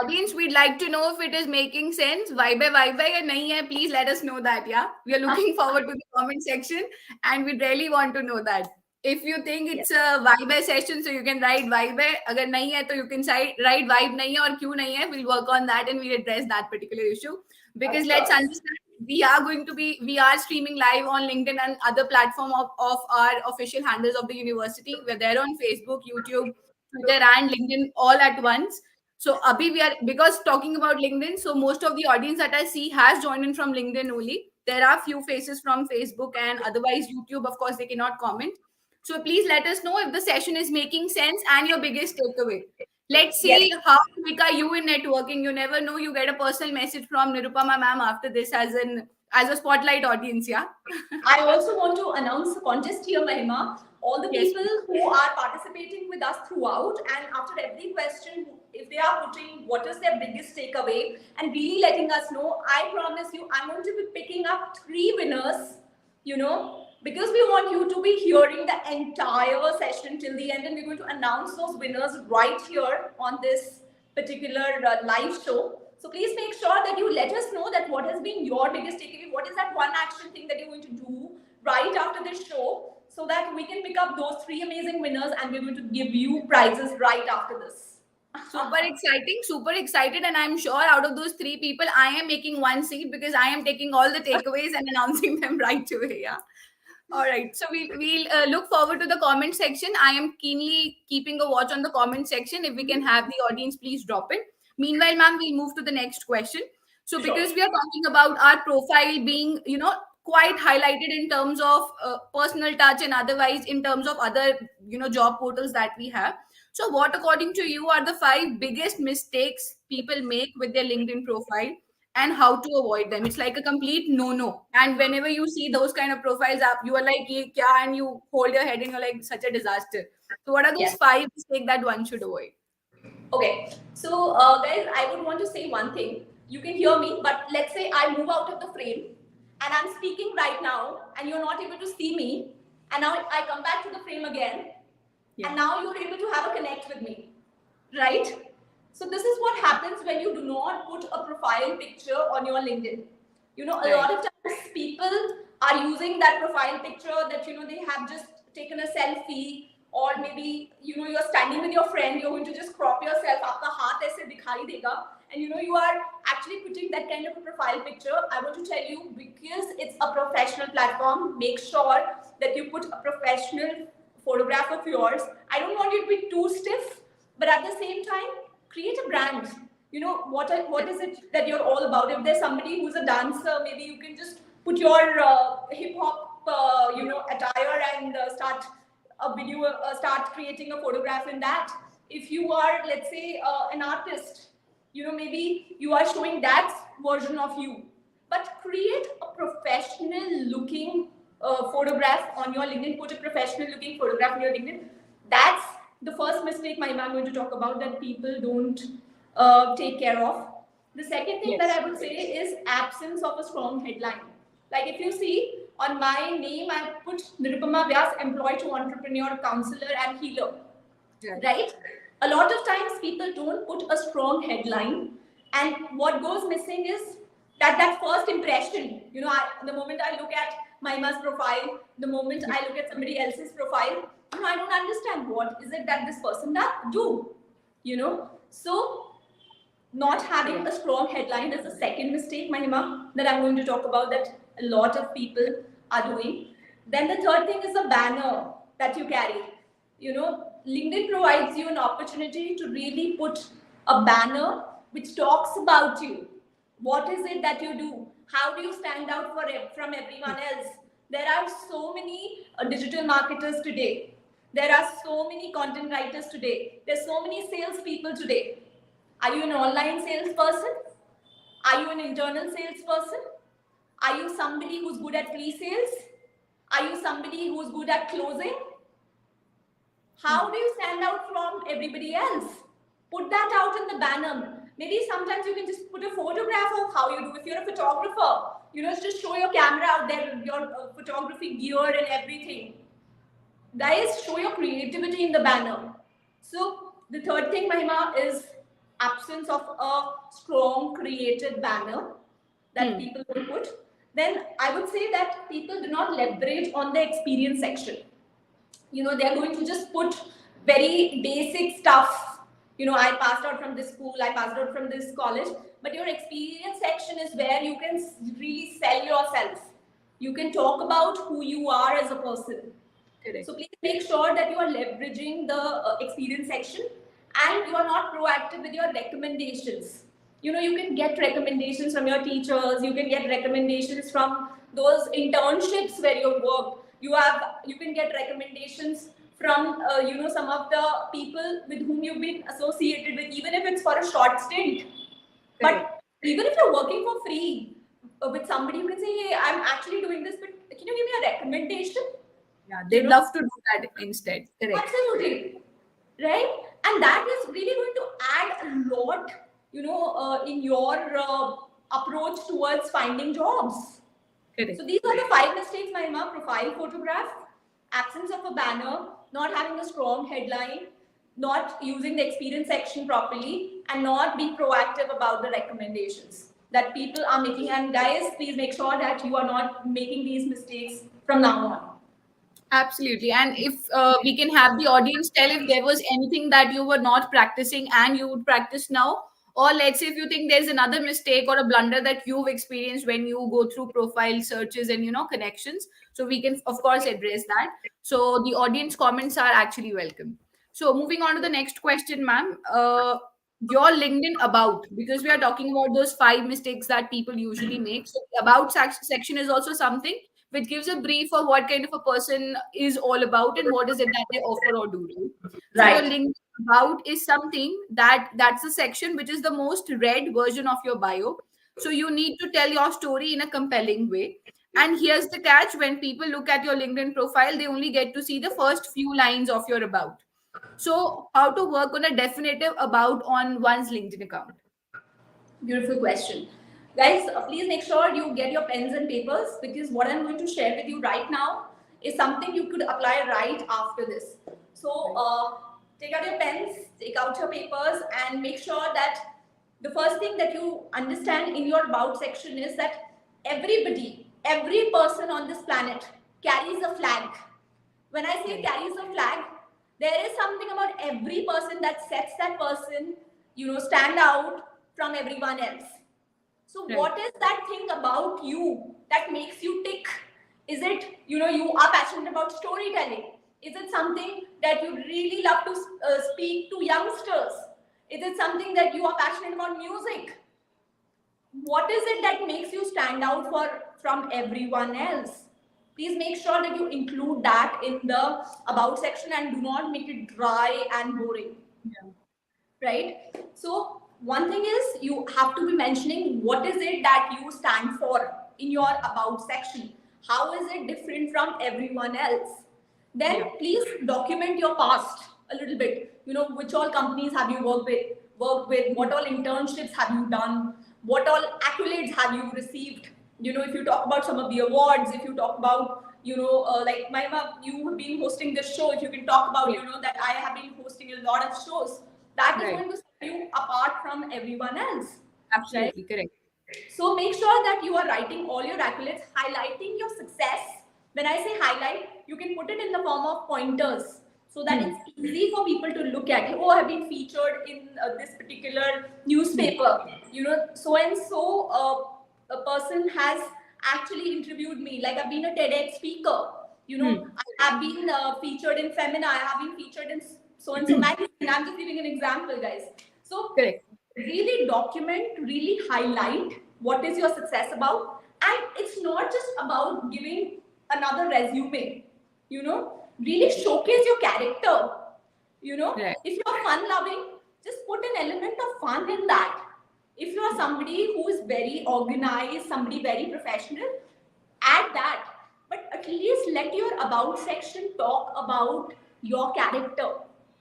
Audience, we'd like to know if it is making sense. Vibe hai or nahi hai, please let us know that. Yeah, we are looking forward to the comment section, and we really want to know that. If you think it's a vibe session, so you can write vibe. Agar nahi hai, so you can write vibe nahi hai or kyun nahi hai. We'll work on that and we'll address that particular issue. Because let's understand, we are streaming live on LinkedIn and other platform of our official handles of the university. We're there on Facebook, YouTube, Twitter, and LinkedIn all at once. So Abhi, we are, because talking about LinkedIn, so most of the audience that I see has joined in from LinkedIn only. There are few faces from Facebook, and otherwise YouTube, of course, they cannot comment. So please let us know if the session is making sense and your biggest takeaway. Let's see Yes. how quick are you in networking. You never know, you get a personal message from Nirupama ma'am after this as a spotlight audience. Yeah. I also want to announce a contest here, Mahima. All the Yes. people who are participating with us throughout, and after every question, if they are putting what is their biggest takeaway and really letting us know, I promise you, I'm going to be picking up 3 winners, because we want you to be hearing the entire session till the end, and we're going to announce those winners right here on this particular live show. So please make sure that you let us know that what has been your biggest takeaway. What is that one action thing that you're going to do right after this show, so that we can pick up those 3 amazing winners and we're going to give you prizes right after this. Super excited, and I'm sure out of those 3 people, I am making one seat because I am taking all the takeaways and announcing them right away. Yeah. All right. So we'll look forward to the comment section. I am keenly keeping a watch on the comment section. If we can have the audience, please drop it. Meanwhile, ma'am, we'll move to the next question. So because we are talking about our profile being, quite highlighted in terms of personal touch and otherwise in terms of other, job portals that we have. So what, according to you, are the 5 biggest mistakes people make with their LinkedIn profile, and how to avoid them? It's like a complete no. And whenever you see those kind of profiles up, you are like, "Ye kya?" and you hold your head and you're like, such a disaster. So what are those Yes. 5 mistakes that one should avoid? Okay, so guys, I would want to say one thing. You can hear me, but let's say I move out of the frame and I'm speaking right now and you're not able to see me, and now I come back to the frame again, and now you're able to have a connect with me, right? So this is what happens when you do not put a profile picture on your LinkedIn. A lot of times people are using that profile picture that, they have just taken a selfie, or maybe, you're standing with your friend, you're going to just crop yourself, aapka haath aise dikhai dega, and you are actually putting that kind of a profile picture. I want to tell you, because it's a professional platform, make sure that you put a professional photograph of yours. I don't want you to be too stiff, but at the same time, create a brand. What is it that you're all about? If there's somebody who's a dancer, maybe you can just put your hip hop attire and start a video, start creating a photograph in that. If you are, let's say, an artist, maybe you are showing that version of you, but create a professional looking photograph on your LinkedIn. Put a professional looking photograph on your LinkedIn. That's the first mistake I'm going to talk about that people don't take care of. The second thing that I would say is absence of a strong headline. Like if you see on my name, I put Nirupama Vyas, employed to entrepreneur, counselor, and healer. Right? A lot of times people don't put a strong headline, and what goes missing is that first impression. The moment I look at Maima's profile, the moment I look at somebody else's profile, I don't understand what is it that this person do. So not having a strong headline is the second mistake, Mahima, that I'm going to talk about. That a lot of people are doing. Then the third thing is the banner that you carry. LinkedIn provides you an opportunity to really put a banner which talks about you. What is it that you do? How do you stand out from everyone else? There are so many digital marketers today. There are so many content writers today. There's so many salespeople today. Are you an online salesperson? Are you an internal salesperson? Are you somebody who's good at pre-sales? Are you somebody who's good at closing? How do you stand out from everybody else? Put that out in the banner. Maybe sometimes you can just put a photograph of how you do. If you're a photographer, just show your camera out there, your photography gear and everything. Guys, show your creativity in the banner. So the third thing, Mahima, is absence of a strong created banner that people will put. Then I would say that people do not leverage on the experience section. They're going to just put very basic stuff. I passed out from this school, I passed out from this college, but your experience section is where you can really sell yourself. You can talk about who you are as a person. Correct. So please make sure that you are leveraging the experience section, and you are not proactive with your recommendations. You can get recommendations from your teachers, you can get recommendations from those internships where you work. You can get recommendations from some of the people with whom you've been associated with, even if it's for a short stint. But even if you're working for free with somebody, you can say, hey, I'm actually doing this, but can you give me a recommendation? Yeah, they'd love to do that instead. Correct. Absolutely. Right? And that is really going to add a lot, in your approach towards finding jobs. Correct. So these are the 5 mistakes, Mahima: profile photograph, absence of a banner, not having a strong headline, not using the experience section properly, and not being proactive about the recommendations that people are making. And guys, please make sure that you are not making these mistakes from now on. Absolutely. And if we can have the audience tell if there was anything that you were not practicing and you would practice now, or let's say if you think there's another mistake or a blunder that you've experienced when you go through profile searches and connections, so we can of course address that. So the audience comments are actually welcome. So moving on to the next question, ma'am. Your LinkedIn about, because we are talking about those 5 mistakes that people usually make. So the about section is also something which gives a brief of what kind of a person is all about and what is it that they offer or do. So Right. your LinkedIn about is something that's the section which is the most read version of your bio. So you need to tell your story in a compelling way. And here's the catch: when people look at your LinkedIn profile, they only get to see the first few lines of your about. So how to work on a definitive about on one's LinkedIn account? Beautiful question. Guys, please make sure you get your pens and papers, because what I'm going to share with you right now is something you could apply right after this. So take out your pens, take out your papers, and make sure that the first thing that you understand in your about section is that every person on this planet carries a flag. When I say carries a flag, there is something about every person that sets that person, stand out from everyone else. So Right. what is that thing about you that makes you tick? Is it, you are passionate about storytelling? Is it something that you really love to speak to youngsters? Is it something that you are passionate about music? What is it that makes you stand out from everyone else? Please make sure that you include that in the about section and do not make it dry and boring. Yeah. Right? So one thing is you have to be mentioning what is it that you stand for in your about section. How is it different from everyone else? Then please document your past a little bit. Which all companies have you worked with? What all internships have you done? What all accolades have you received? If you talk about some of the awards, if you talk about, like Maima, you have been hosting this show. If you can talk about, that I have been hosting a lot of shows, that is Right. going to set you apart from everyone else. Absolutely correct. So make sure that you are writing all your accolades, highlighting your success. When I say highlight, you can put it in the form of pointers so that it's easy for people to look at. Oh, I've been featured in this particular newspaper. So and so a person has actually interviewed me. Like I've been a TEDx speaker. Hmm. I have been featured in Femina. I have been featured in so and so magazine. I'm just giving an example, guys. So Correct. really document, really highlight what is your success about, and it's not just about giving another resume. Really showcase your character. Right. If you're fun loving, just put an element of fun in that. If you are somebody who is very organized, somebody very professional, add that. But at least let your about section talk about your character,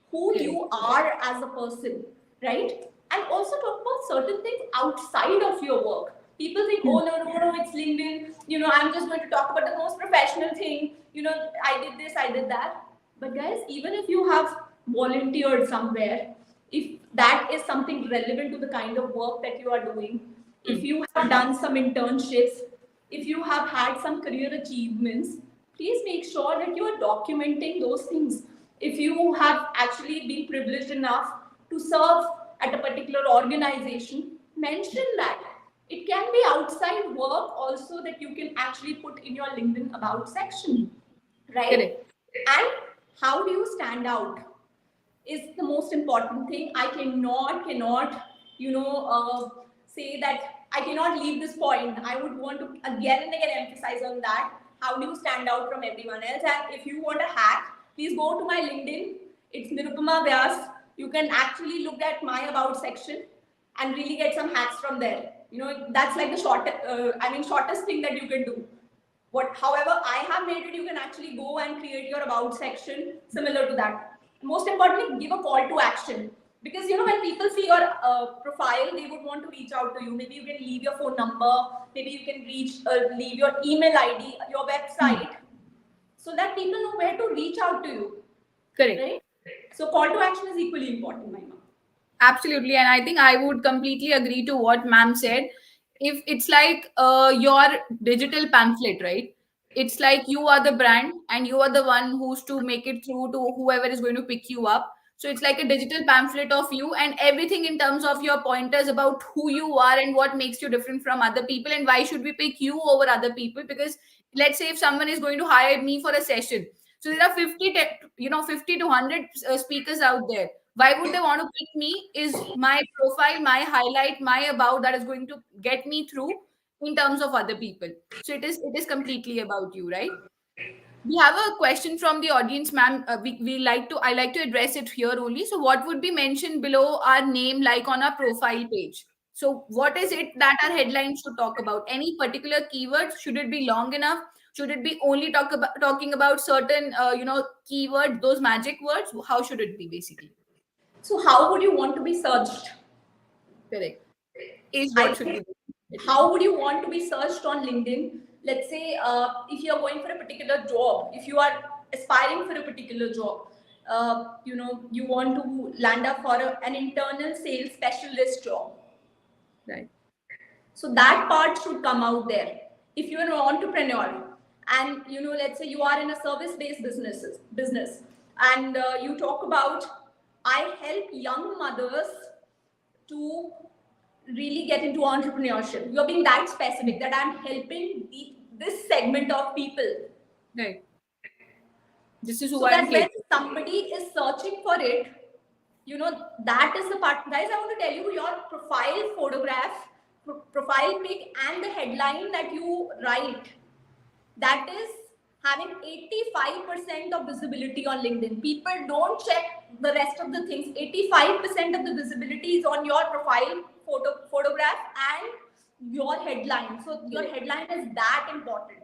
who Correct. you are as a person, right? And also talk about certain things outside of your work. People think, Hmm. oh no, no, no, it's LinkedIn. I'm just going to talk about the most professional thing. I did this, I did that. But guys, even if you have volunteered somewhere, if that is something relevant to the kind of work that you are doing, if Hmm. you have done some internships, if you have had some career achievements, please make sure that you are documenting those things. If you have actually been privileged enough to serve at a particular organization, mention that. It can be outside work also that you can actually put in your LinkedIn about section, right? Correct. And how do you stand out is the most important thing. I cannot, say that I cannot leave this point. I would want to again and again emphasize on that. How do you stand out from everyone else? And if you want a hack, please go to my LinkedIn. It's Nirupama Vyas. You can actually look at my about section and really get some hacks from there. That's like the shortest thing that you can do. However I have made it, you can actually go and create your about section similar to that. Most importantly, give a call to action, because when people see your profile, they would want to reach out to you. Maybe you can leave your phone number, maybe you can leave your email ID, your Hmm. website, so that people know where to reach out to you, Correct. right? So call to action is equally important, my mom. Absolutely. And I think I would completely agree to what ma'am said. If it's like your digital pamphlet, right? It's like you are the brand and you are the one who's to make it through to whoever is going to pick you up. So it's like a digital pamphlet of you and everything in terms of your pointers about who you are and what makes you different from other people and why should we pick you over other people. Because let's say if someone is going to hire me for a session, so there are 50 to 100 speakers out there. Why would they want to pick me? Is my profile, my highlight, my about that is going to get me through in terms of other people. So it is completely about you, right? We have a question from the audience, ma'am. We like to I like to address it here only. So what would be mentioned below our name, like on our profile page? So what is it that our headline should talk about? Any particular keywords? Should it be long enough? Should it be only talking about certain keywords, those magic words? How should it be basically? So how would you want to be searched? Correct. Is I what should be think, the headline. how would you want to be searched on LinkedIn? Let's say if you are going for a particular job, if you are aspiring for a particular job, you want to land up for an internal sales specialist job. Right. So that part should come out there. If you're an entrepreneur and let's say you are in a service-based business, and you talk about, I help young mothers to really get into entrepreneurship. You're being that specific that I'm helping this segment of people. Right. This is who So I am that when catering. somebody is searching for it, that is the part. Guys, I want to tell you, your profile photograph, profile pic, and the headline that you write, that is having 85% of visibility on LinkedIn. People don't check the rest of the things. 85% of the visibility is on your profile photograph and your headline. So your headline is that important.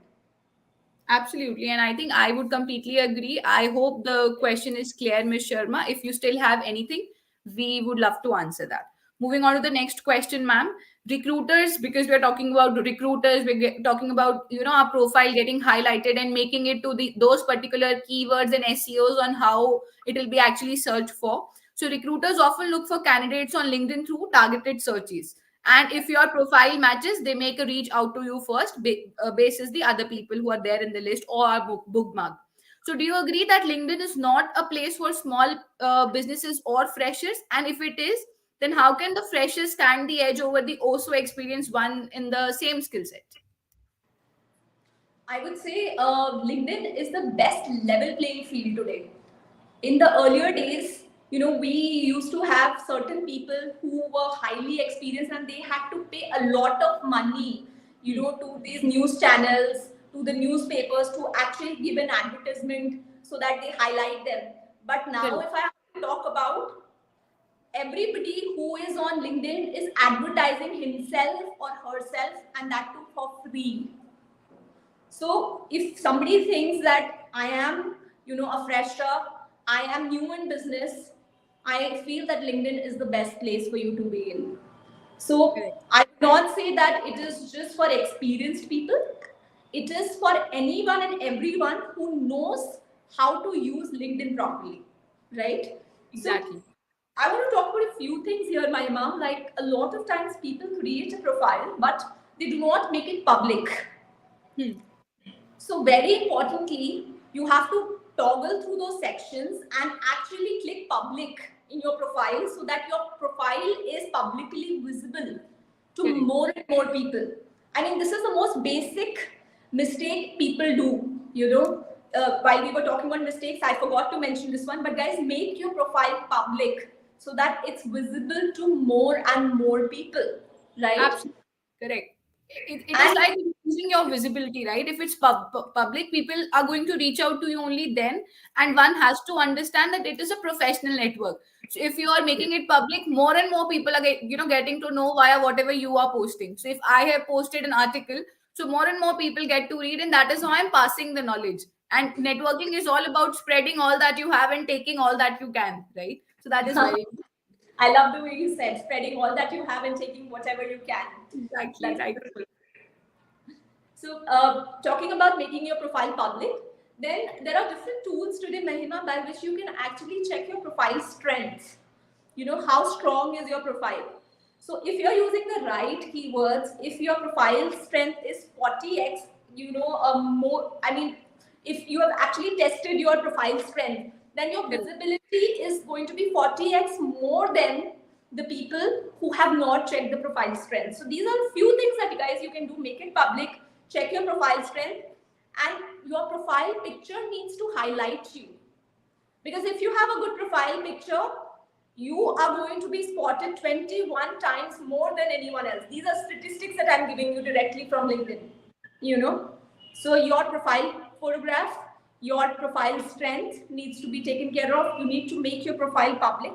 Absolutely. And I think I would completely agree. I hope the question is clear, Ms. Sharma. If you still have anything, we would love to answer that. Moving on to the next question, ma'am. Recruiters, because we're talking about recruiters, talking about our profile getting highlighted and making it to those particular keywords and SEOs on how it will be actually searched for. So recruiters often look for candidates on LinkedIn through targeted searches, and if your profile matches, they make a reach out to you first, basis the other people who are there in the list or are bookmarked. So do you agree that LinkedIn is not a place for small businesses or freshers? And if it is, then how can the freshers stand the edge over the also experienced one in the same skill set? I would say LinkedIn is the best level playing field today. In the earlier days, we used to have certain people who were highly experienced and they had to pay a lot of money, to these news channels, to the newspapers to actually give an advertisement so that they highlight them. But now, Correct. if I have to talk about everybody who is on LinkedIn is advertising himself or herself, and that too for free. So if somebody thinks that I am, a fresher, I am new in business, I feel that LinkedIn is the best place for you to be in. So Correct. I would not say that it is just for experienced people. It is for anyone and everyone who knows how to use LinkedIn properly, right? So Exactly. I want to talk about a few things here, Mahima. Like a lot of times people create a profile, but they do not make it public. Hmm. So very importantly, you have to toggle through those sections and actually click public in your profile so that your profile is publicly visible to Correct. more and more people. I mean, this is the most basic mistake people do. While we were talking about mistakes, I forgot to mention this one. But guys, make your profile public so that it's visible to more and more people, right? Absolutely correct. It is And like increasing your visibility, right? If it's public, people are going to reach out to you only then, and one has to understand that it is a professional network. So if you are making it public, more and more people are getting to know via whatever you are posting. So if I have posted an article, so more and more people get to read, and that is how I'm passing the knowledge. And networking is all about spreading all that you have and taking all that you can, right? So that is very I love the way you said spreading all that you have and taking whatever you can. exactly That's right. beautiful. So, talking about making your profile public, then there are different tools today, Mahima, by which you can actually check your profile strength. How strong is your profile? So, if you're using the right keywords, if your profile strength is 40x, more, I mean, if you have actually tested your profile strength, then your Correct. visibility is going to be 40x more than the people who have not checked the profile strength. So these are a few things that you can do. Make it public, check your profile strength, and your profile picture needs to highlight you. Because if you have a good profile picture, you are going to be spotted 21 times more than anyone else. These are statistics that I'm giving you directly from LinkedIn. You know, so your profile photograph, your profile strength needs to be taken care of. You need to make your profile public.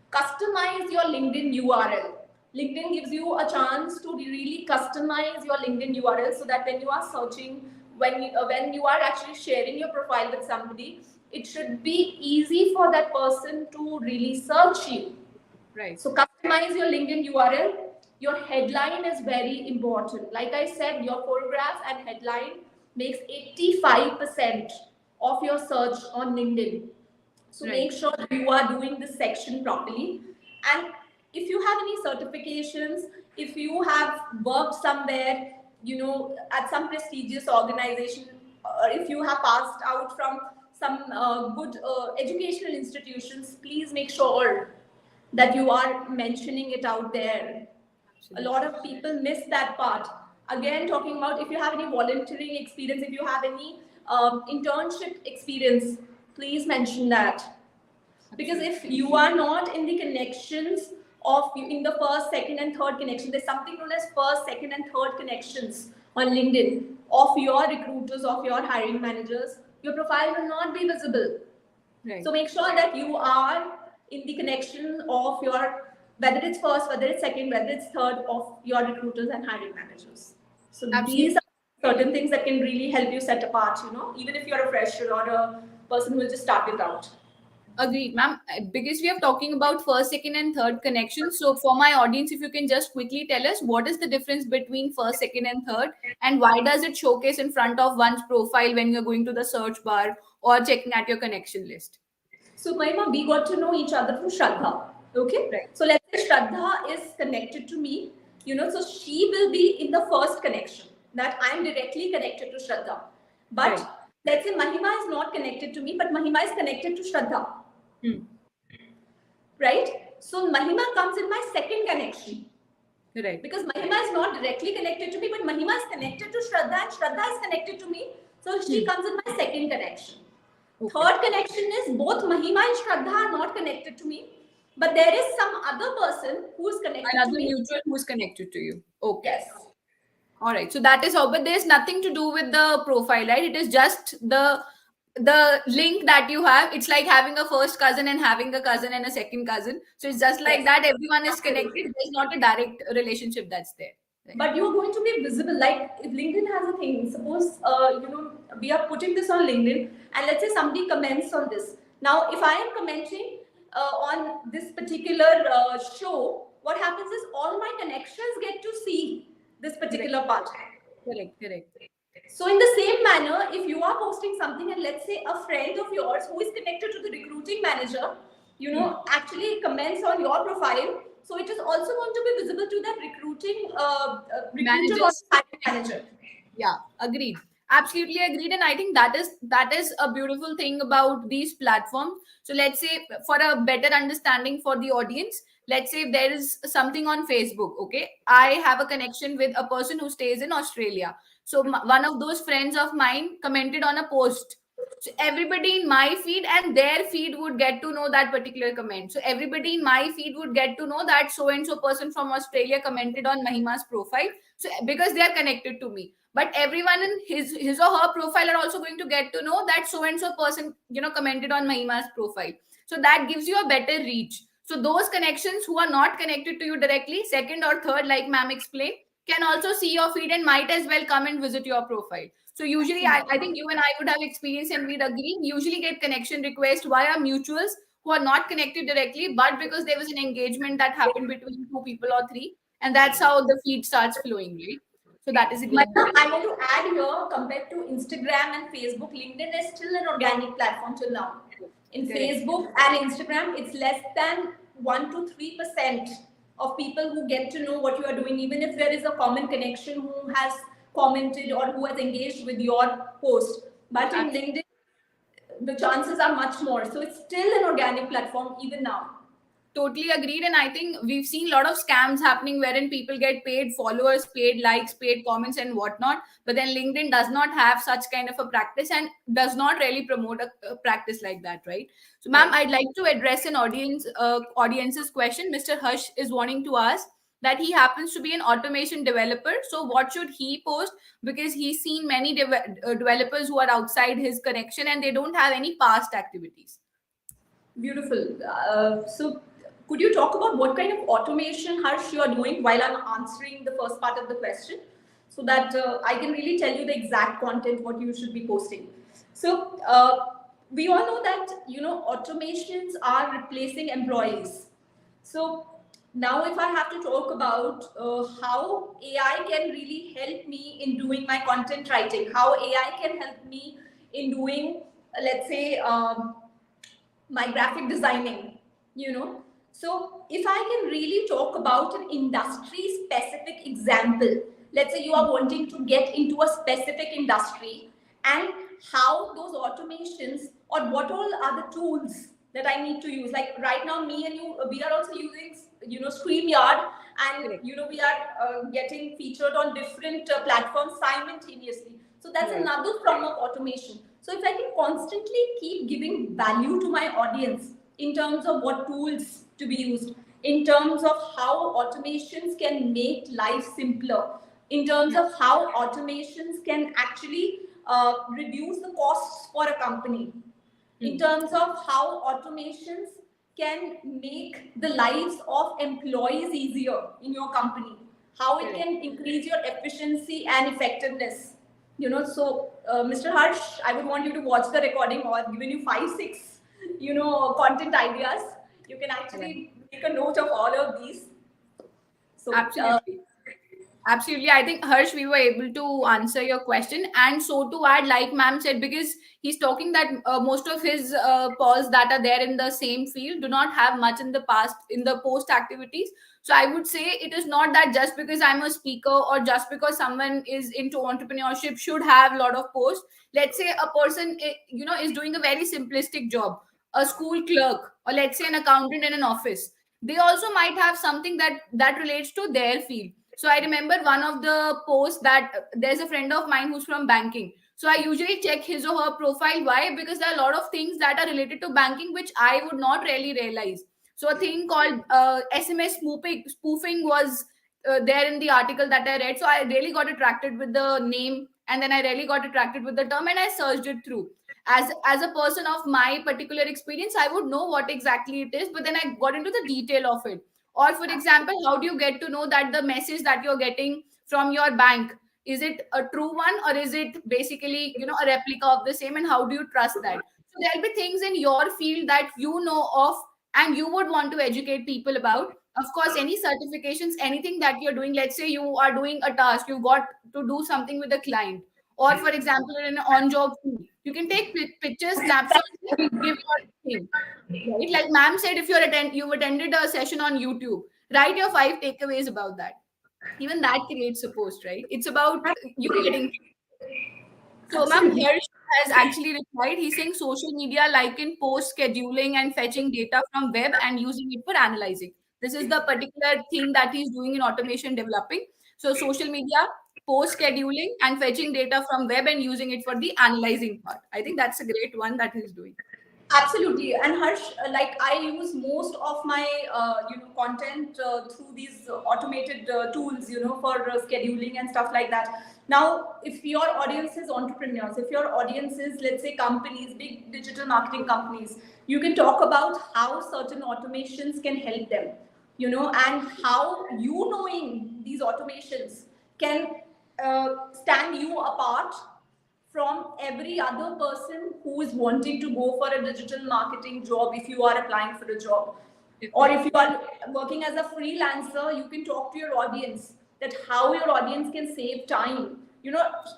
Customize your LinkedIn URL. LinkedIn gives you a chance to really customize your LinkedIn URL so that when you are searching, when you are actually sharing your profile with somebody, it should be easy for that person to really search you. Right. So customize your LinkedIn URL. Your headline is very important. Like I said, your photograph and headline makes 85% of your search on LinkedIn. So Right. make sure you are doing this section properly. And if you have any certifications, if you have worked somewhere, at some prestigious organization, or if you have passed out from some good educational institutions, please make sure that you are mentioning it out there. A Absolutely. lot of people miss that part. Again, talking about if you have any volunteering experience, if you have any internship experience, please mention that. Because Absolutely. if you are not in the connections of in the first, second, and third connection, there's something known as first, second, and third connections on LinkedIn of your recruiters, of your hiring managers. Your profile will not be visible. Right. So make sure that you are in the connection of your, whether it's first, whether it's second, whether it's third, of your recruiters and hiring managers. So these Absolutely. are certain things that can really help you set apart, even if you're a fresher or a person who just started out. Agreed, ma'am. Because we are talking about first, second, and third connections. So, for my audience, if you can just quickly tell us what is the difference between first, second, and third, and why does it showcase in front of one's profile when you're going to the search bar or checking at your connection list? So, Mahima, we got to know each other through Shraddha. Okay? Right. So, let's say Shraddha is connected to me, so she will be in the first connection, that I'm directly connected to Shraddha. But Right. let's say Mahima is not connected to me, but Mahima is connected to Shraddha. Hmm. Right? So, Mahima comes in my second connection. Correct. Because Mahima is not directly connected to me, but Mahima is connected to Shraddha, and Shraddha is connected to me. So she comes in my second connection. Okay. Third connection is both Mahima and Shraddha are not connected to me, but there is some other person who is connected to Another me. mutual who's connected to you. Okay. Yes. All right. So that is how, but there's nothing to do with the profile, right? It is just the link that you have. It's like having a first cousin and having a cousin and a second cousin. So it's just like Yes. that. Everyone is Absolutely. connected. There's not a direct relationship that's there. Right. But you're going to be visible. Like if LinkedIn has a thing, suppose we are putting this on LinkedIn, and let's say somebody comments on this. Now, if I am commenting on this particular show, what happens is all my connections get to see this particular part. Correct. Correct. So, in the same manner, if you are posting something, and let's say a friend of yours who is connected to the recruiting manager, actually comments on your profile, so it is also going to be visible to that recruiter or Managers. hiring manager. Yeah, agreed. Absolutely agreed. And I think that is a beautiful thing about these platforms. So let's say for a better understanding for the audience, let's say if there is something on Facebook. Okay, I have a connection with a person who stays in Australia. So one of those friends of mine commented on a post. So everybody in my feed and their feed would get to know that particular comment. So everybody in my feed would get to know that so and so person from Australia commented on Mahima's profile. So because they are connected to me, but everyone in his or her profile are also going to get to know that so and so person commented on Mahima's profile. So that gives you a better reach. So those connections who are not connected to you directly, second or third, like ma'am explained, can also see your feed and might as well come and visit your profile. So usually I think you and I would have experience and we'd agree, we usually get connection requests via mutuals who are not connected directly, but because there was an engagement that happened between two people or three, and that's how the feed starts flowing, right? So that is again. I want to add here, compared to Instagram and Facebook, LinkedIn is still an organic platform till now. In Correct. Facebook and Instagram, it's less than 1 to 3% of people who get to know what you are doing, even if there is a common connection who has commented or who has engaged with your post. But in LinkedIn, the chances are much more. So it's still an organic platform even now. Totally agreed. And I think we've seen a lot of scams happening wherein people get paid followers, paid likes, paid comments, and whatnot. But then LinkedIn does not have such kind of a practice and does not really promote a practice like that, right? So, ma'am, I'd like to address an audience's question. Mr. Hush is wanting to ask that he happens to be an automation developer. So, what should he post? Because he's seen many developers who are outside his connection and they don't have any past activities. Beautiful. So, could you talk about what kind of automation, Harsh, you are doing while I'm answering the first part of the question, so that I can really tell you the exact content what you should be posting. So, we all know that automations are replacing employees. So now, if I have to talk about how AI can really help me in doing my content writing, how AI can help me in doing, let's say, my graphic designing, So if I can really talk about an industry specific example, let's say you are wanting to get into a specific industry, and how those automations or what all are the tools that I need to use. Like right now, me and you, we are also using, StreamYard, and we are getting featured on different platforms simultaneously. So that's another form of automation. So if I can constantly keep giving value to my audience in terms of what tools to be used, in terms of how automations can make life simpler, in terms of how automations can actually reduce the costs for a company, in terms of how automations can make the lives of employees easier in your company, how it can increase your efficiency and effectiveness. So Mr. Harsh, I would want you to watch the recording, or given you 5, 6, content ideas. You can actually make a note of all of these. So Absolutely. Absolutely. I think, Harsh, we were able to answer your question. And so to add, like ma'am said, because he's talking that most of his calls that are there in the same field do not have much in the past, in the post activities. So I would say it is not that just because I'm a speaker or just because someone is into entrepreneurship should have a lot of posts. Let's say a person, is doing a very simplistic job, a school clerk, or let's say an accountant in an office. they also might have something that relates to their field. So I remember one of the posts that there's a friend of mine who's from banking. So I usually check his or her profile. Why? Because there are a lot of things that are related to banking which I would not really realize. So a thing called SMS spoofing was there in the article that I read. So I really got attracted with the name, and then I really got attracted with the term, and I searched it through. As a person of my particular experience, I would know what exactly it is, but then I got into the detail of it. Or for example, how do you get to know that the message that you're getting from your bank, is it a true one, or is it basically, a replica of the same, and how do you trust that? So there'll be things in your field that you know of and you would want to educate people about. Of course, any certifications, anything that you're doing, let's say you are doing a task, you got to do something with a client, or for example in an on-job field, you can take pictures, snapshots, and give your thing, right? Like ma'am said, if you've attended a session on YouTube, write your 5 takeaways about that. Even that creates a post, right? It's about you getting. So, ma'am, Absolutely. Harsh has actually replied. He's saying social media like in post scheduling and fetching data from web and using it for analyzing. This is the particular thing that he's doing in automation developing. So, social media, post scheduling, and fetching data from web and using it for the analyzing part. I think that's a great one that he's doing. Absolutely. And Harsh, like I use most of my content through these automated tools, for scheduling and stuff like that. Now, if your audience is entrepreneurs, if your audience is, let's say, companies, big digital marketing companies, you can talk about how certain automations can help them, and how you knowing these automations can stand you apart from every other person who is wanting to go for a digital marketing job. If you are applying for a job, or if you are working as a freelancer, you can talk to your audience, that how your audience can save time.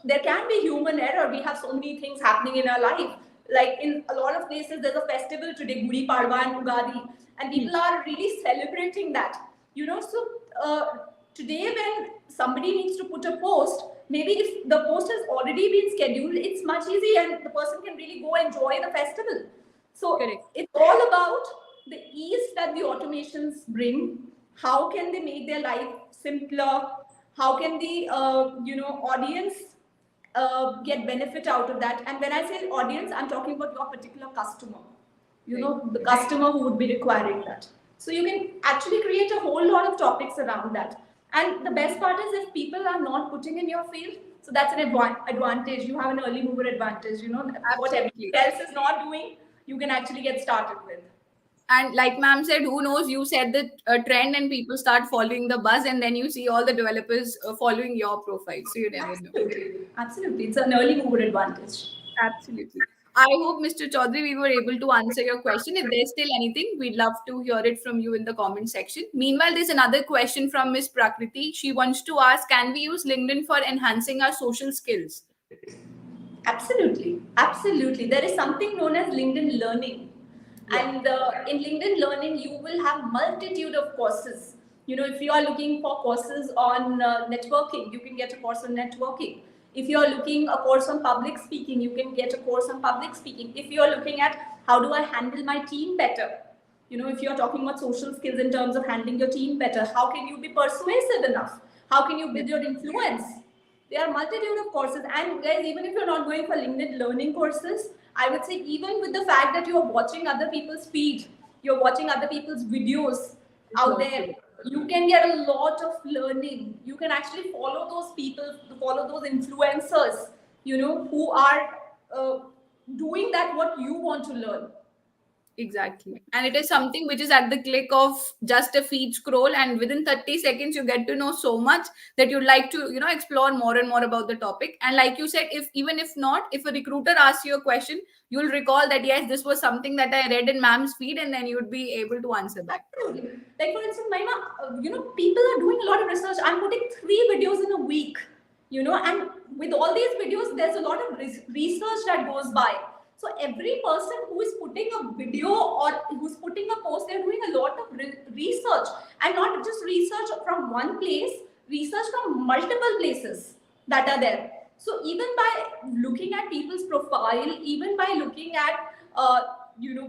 There can be human error. We have so many things happening in our life. Like in a lot of places, there's a festival today, Gudi Padwa and Ugadi, and people are really celebrating that. So today when somebody needs to put a post, maybe if the post has already been scheduled, it's much easier and the person can really go enjoy the festival. So Correct. it's all about the ease that the automations bring. How can they make their life simpler? How can the audience get benefit out of that? And when I say audience, I'm talking about your particular customer. The customer who would be requiring that. So you can actually create a whole lot of topics around that. And the best part is if people are not putting in your field, so that's an advantage. You have an early mover advantage. What everybody else is not doing, you can actually get started with. And like ma'am said, who knows, you set the trend and people start following the buzz, and then you see all the developers following your profile. So you never know. Absolutely. It's an early mover advantage. Absolutely. I hope, Mr. Chaudhary, we were able to answer your question. If there's still anything, we'd love to hear it from you in the comment section. Meanwhile, there's another question from Miss Prakriti. She wants to ask, can we use LinkedIn for enhancing our social skills? Absolutely. Absolutely. There is something known as LinkedIn Learning. Yeah. And in LinkedIn Learning, you will have multitude of courses. If you are looking for courses on networking, you can get a course on networking. If you're looking a course on public speaking, you can get a course on public speaking. If you're looking at how do I handle my team better, if you're talking about social skills in terms of handling your team better, how can you be persuasive enough? How can you build your influence? There are multitude of courses. And guys, even if you're not going for LinkedIn Learning courses, I would say even with the fact that you're watching other people's feed, you're watching other people's videos out there, you can get a lot of learning. You can actually follow those people, follow those influencers, who are doing that what you want to learn. Exactly. And it is something which is at the click of just a feed scroll, and within 30 seconds you get to know so much that you'd like to, explore more and more about the topic. And like you said, if a recruiter asks you a question, you'll recall that yes, this was something that I read in ma'am's feed, and then you'd be able to answer back. Absolutely. Like for instance, Maima, people are doing a lot of research. I'm putting 3 videos in a week, and with all these videos, there's a lot of research that goes by. So every person who is putting a video or who's putting a post, they're doing a lot of research, and not just research from one place, research from multiple places that are there. So even by looking at people's profile, even by looking at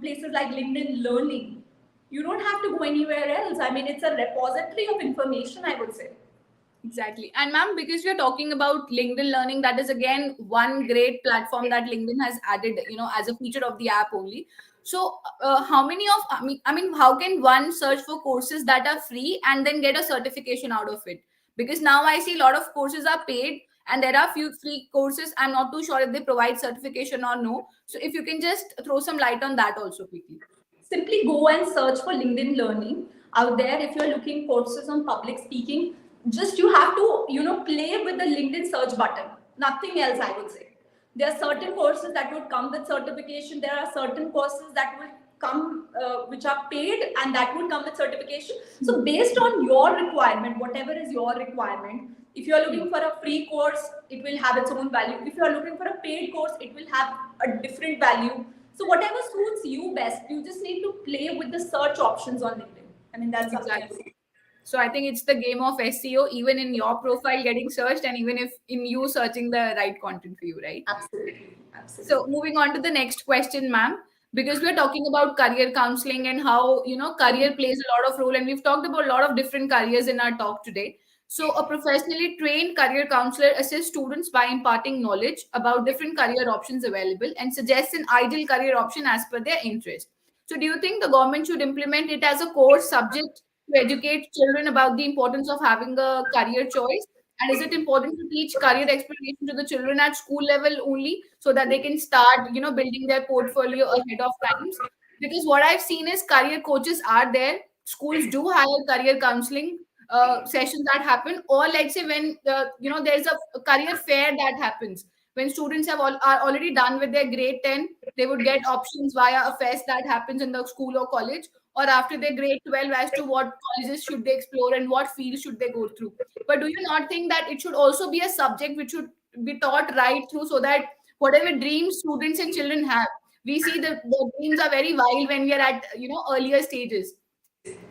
places like LinkedIn Learning, You don't have to go anywhere else. I mean, it's a repository of information, I would say. Exactly. And ma'am, because you're talking about LinkedIn Learning, that is again one great platform that LinkedIn has added, as a feature of the app only. So, how many of, how can one search for courses that are free and then get a certification out of it? Because now I see a lot of courses are paid and there are few free courses. I'm not too sure if they provide certification or no. So, if you can just throw some light on that also quickly. Simply go and search for LinkedIn Learning out there. If you're looking courses on public speaking, just you have to play with the LinkedIn search button, nothing else, I would say. There are certain courses that would come with certification, there are certain courses that will come which are paid and that would come with certification. So based on your requirement, whatever is your requirement, if you are looking for a free course, it will have its own value. If you are looking for a paid course, it will have a different value. So whatever suits you best, you just need to play with the search options on LinkedIn. I mean, that's Exactly. So I think it's the game of SEO, even in your profile getting searched, and even if in you searching the right content for you, right? absolutely, absolutely. So moving on to the next question, ma'am, because we're talking about career counseling and how career plays a lot of role, and we've talked about a lot of different careers in our talk today. So a professionally trained career counselor assists students by imparting knowledge about different career options available and suggests an ideal career option as per their interest. So do you think the government should implement it as a core subject to educate children about the importance of having a career choice? And is it important to teach career exploration to the children at school level only so that they can start, building their portfolio ahead of times? Because what I've seen is career coaches are there. Schools do hire career counseling sessions that happen, or let's say when there's a career fair that happens when students are already done with their grade 10, they would get options via a fest that happens in the school or college, or after their grade 12 as to what colleges should they explore and what fields should they go through. But do you not think that it should also be a subject which should be taught right through, so that whatever dreams students and children have, we see the dreams are very wild when we are at earlier stages,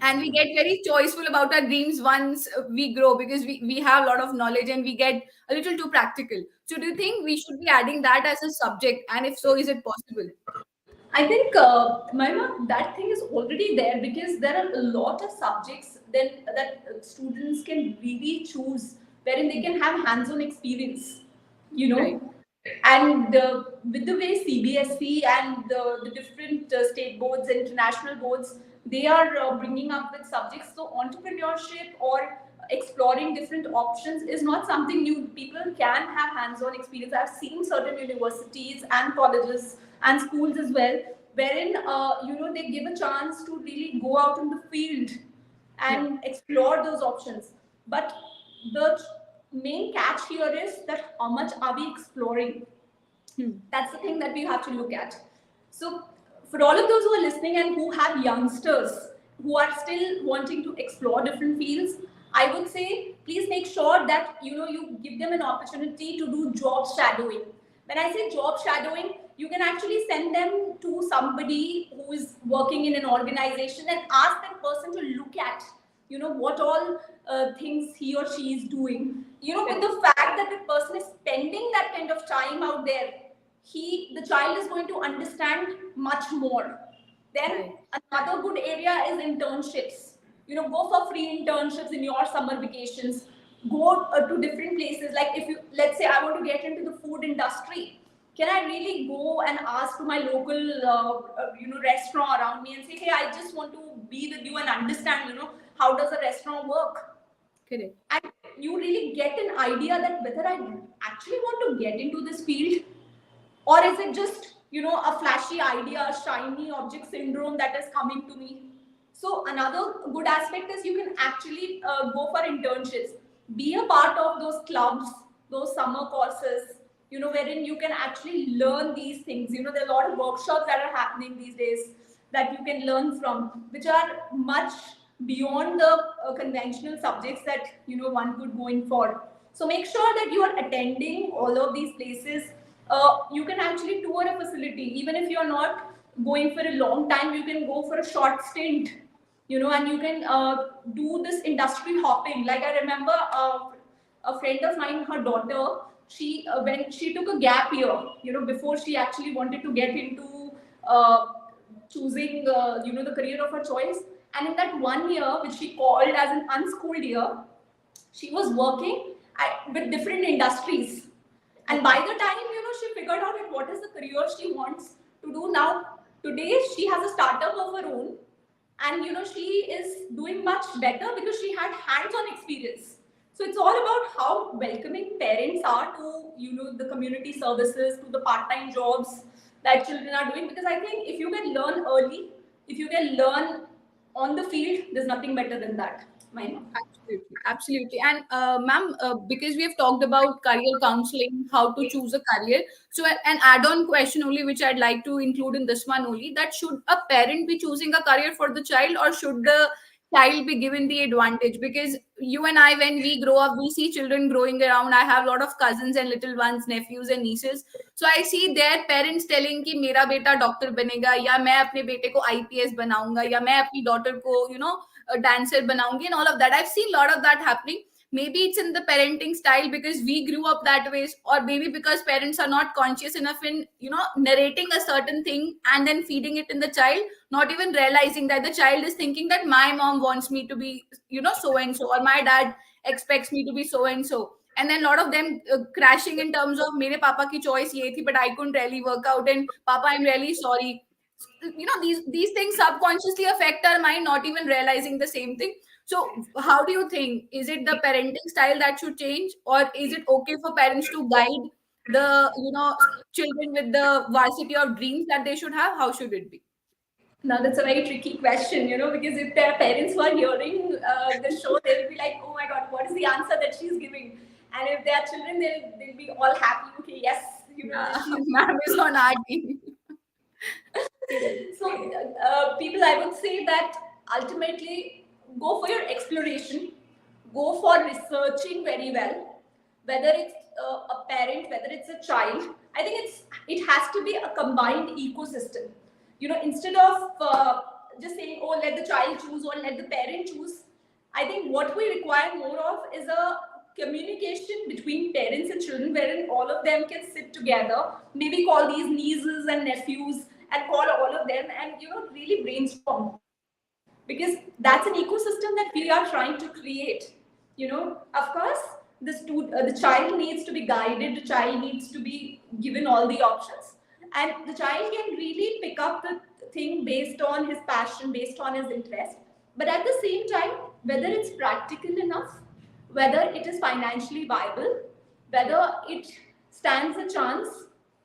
and we get very choiceful about our dreams once we grow, because we have a lot of knowledge and we get a little too practical. So do you think we should be adding that as a subject, and if so, is it possible? I think, Maima, that thing is already there because there are a lot of subjects then that students can really choose, wherein they can have hands-on experience, you know. Right. And with the way CBSE and the different state boards, international boards, they are bringing up with subjects. So entrepreneurship or exploring different options is not something new. People can have hands-on experience. I've seen certain universities and colleges and schools as well, wherein they give a chance to really go out in the field and explore those options. But the main catch here is that how much are we exploring? That's the thing that we have to look at. So for all of those who are listening and who have youngsters who are still wanting to explore different fields, I would say please make sure that you give them an opportunity to do job shadowing. When I say job shadowing, you can actually send them to somebody who is working in an organization and ask that person to look at what all things he or she is doing. With the fact that the person is spending that kind of time out there, the child is going to understand much more. Then another good area is internships. Go for free internships in your summer vacations. Go to different places. Like if you, let's say I want to get into the food industry, can I really go and ask to my local restaurant around me and say, hey, I just want to be with you and understand how does a restaurant work? Correct. And you really get an idea that whether I actually want to get into this field, or is it just a flashy idea, a shiny object syndrome that is coming to me. So another good aspect is you can actually go for internships, be a part of those clubs, those summer courses, wherein you can actually learn these things. There are a lot of workshops that are happening these days that you can learn from, which are much beyond the conventional subjects that one could go in for. So make sure that you are attending all of these places. You can actually tour a facility, even if you're not going for a long time. You can go for a short stint, and you can do this industry hopping. Like I remember a friend of mine, her daughter, she when she took a gap year, before she actually wanted to get into choosing, the career of her choice. And in that 1 year, which she called as an unschooled year, she was working with different industries. And by the time, she figured out like, what is the career she wants to do now. Today, she has a startup of her own, and she is doing much better because she had hands-on experience. So it's all about how welcoming parents are to the community services, to the part-time jobs that children are doing. Because I think if you can learn early, if you can learn on the field, there's nothing better than that. Mine. Absolutely, absolutely. And ma'am, because we have talked about career counseling, how to choose a career. So an add-on question only, which I'd like to include in this one only, that should a parent be choosing a career for the child, or should the child be given the advantage? Because you and I, when we grow up, we see children growing around. I have a lot of cousins and little ones, nephews and nieces. So I see their parents telling कि मेरा बेटा doctor बनेगा, या मैं अपने बेटे को IPS बनाऊंगा, या मैं अपनी डॉटर को a dancer बनाऊंगी, and all of that. I've seen a lot of that happening. Maybe it's in the parenting style because we grew up that way, or maybe because parents are not conscious enough in narrating a certain thing and then feeding it in the child, not even realizing that the child is thinking that my mom wants me to be so and so, or my dad expects me to be so and so. And then a lot of them crashing in terms of mere papa ki choice ye thi, but I couldn't really work out, and papa, I'm really sorry. These things subconsciously affect our mind, not even realizing the same thing. So how do you think, is it the parenting style that should change, or is it okay for parents to guide the children with the varsity of dreams that they should have? How should it be? Now that's a very tricky question, because if their parents were hearing the show, they will be like, "Oh my God, what is the answer that she's giving?" And if they are children, they'll be all happy. Okay, yes, Ma'am is on our team. So, people, I would say that ultimately go for your exploration, go for researching very well, whether it's a parent, whether it's a child. I think it has to be a combined ecosystem. Instead of just saying, "Oh, let the child choose" or "let the parent choose," I think what we require more of is a communication between parents and children, wherein all of them can sit together, maybe call these nieces and nephews and call all of them and really brainstorm, because that's an ecosystem that we are trying to create. Of course, the child needs to be guided, the child needs to be given all the options, and the child can really pick up the thing based on his passion, based on his interest. But at the same time, whether it's practical enough, whether it is financially viable, whether it stands a chance,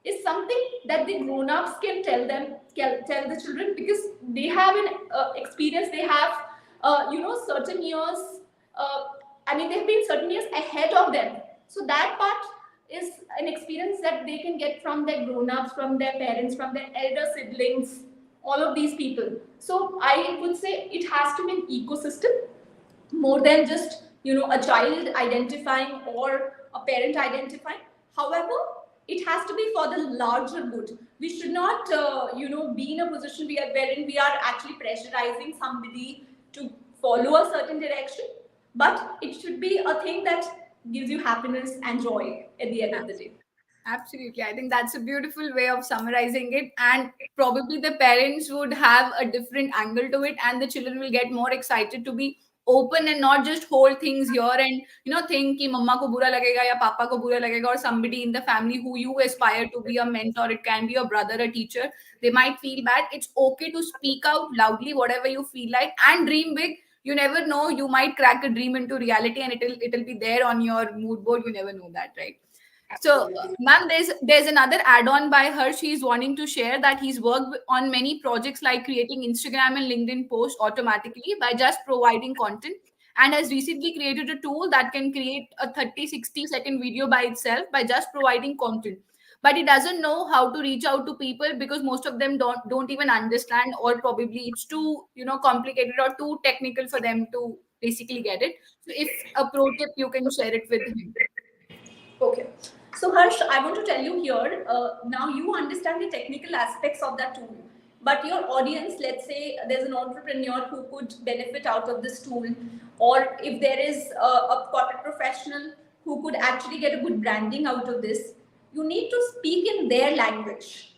is something that the grown-ups can tell the children, because they have an experience, they have certain years, they've been certain years ahead of them. So that part is an experience that they can get from their grown-ups, from their parents, from their elder siblings, all of these people. So I would say it has to be an ecosystem more than just a child identifying or a parent identifying. However, it has to be for the larger good. We should not be in a position wherein we are actually pressurizing somebody to follow a certain direction, but it should be a thing that gives you happiness and joy at the end of the day. Absolutely. I think that's a beautiful way of summarizing it. And probably the parents would have a different angle to it, and the children will get more excited to be open and not just hold things here and think कि mama ko bura lagega ya papa ko bura lagega, or somebody in the family who you aspire to be a mentor. It can be a brother, a teacher. They might feel bad. It's okay to speak out loudly whatever you feel like, and dream big. You never know, you might crack a dream into reality, and it'll be there on your mood board. You never know that, right? So, ma'am, there's another add-on by her. She's wanting to share that he's worked on many projects like creating Instagram and LinkedIn posts automatically by just providing content, and has recently created a tool that can create a 30-60 second video by itself by just providing content. But he doesn't know how to reach out to people because most of them don't even understand, or probably it's too complicated or too technical for them to basically get it. So, if a pro tip you can share it with him. Okay. So Harsh, I want to tell you here, now you understand the technical aspects of that tool, but your audience, let's say there's an entrepreneur who could benefit out of this tool, or if there is a corporate professional who could actually get a good branding out of this, you need to speak in their language.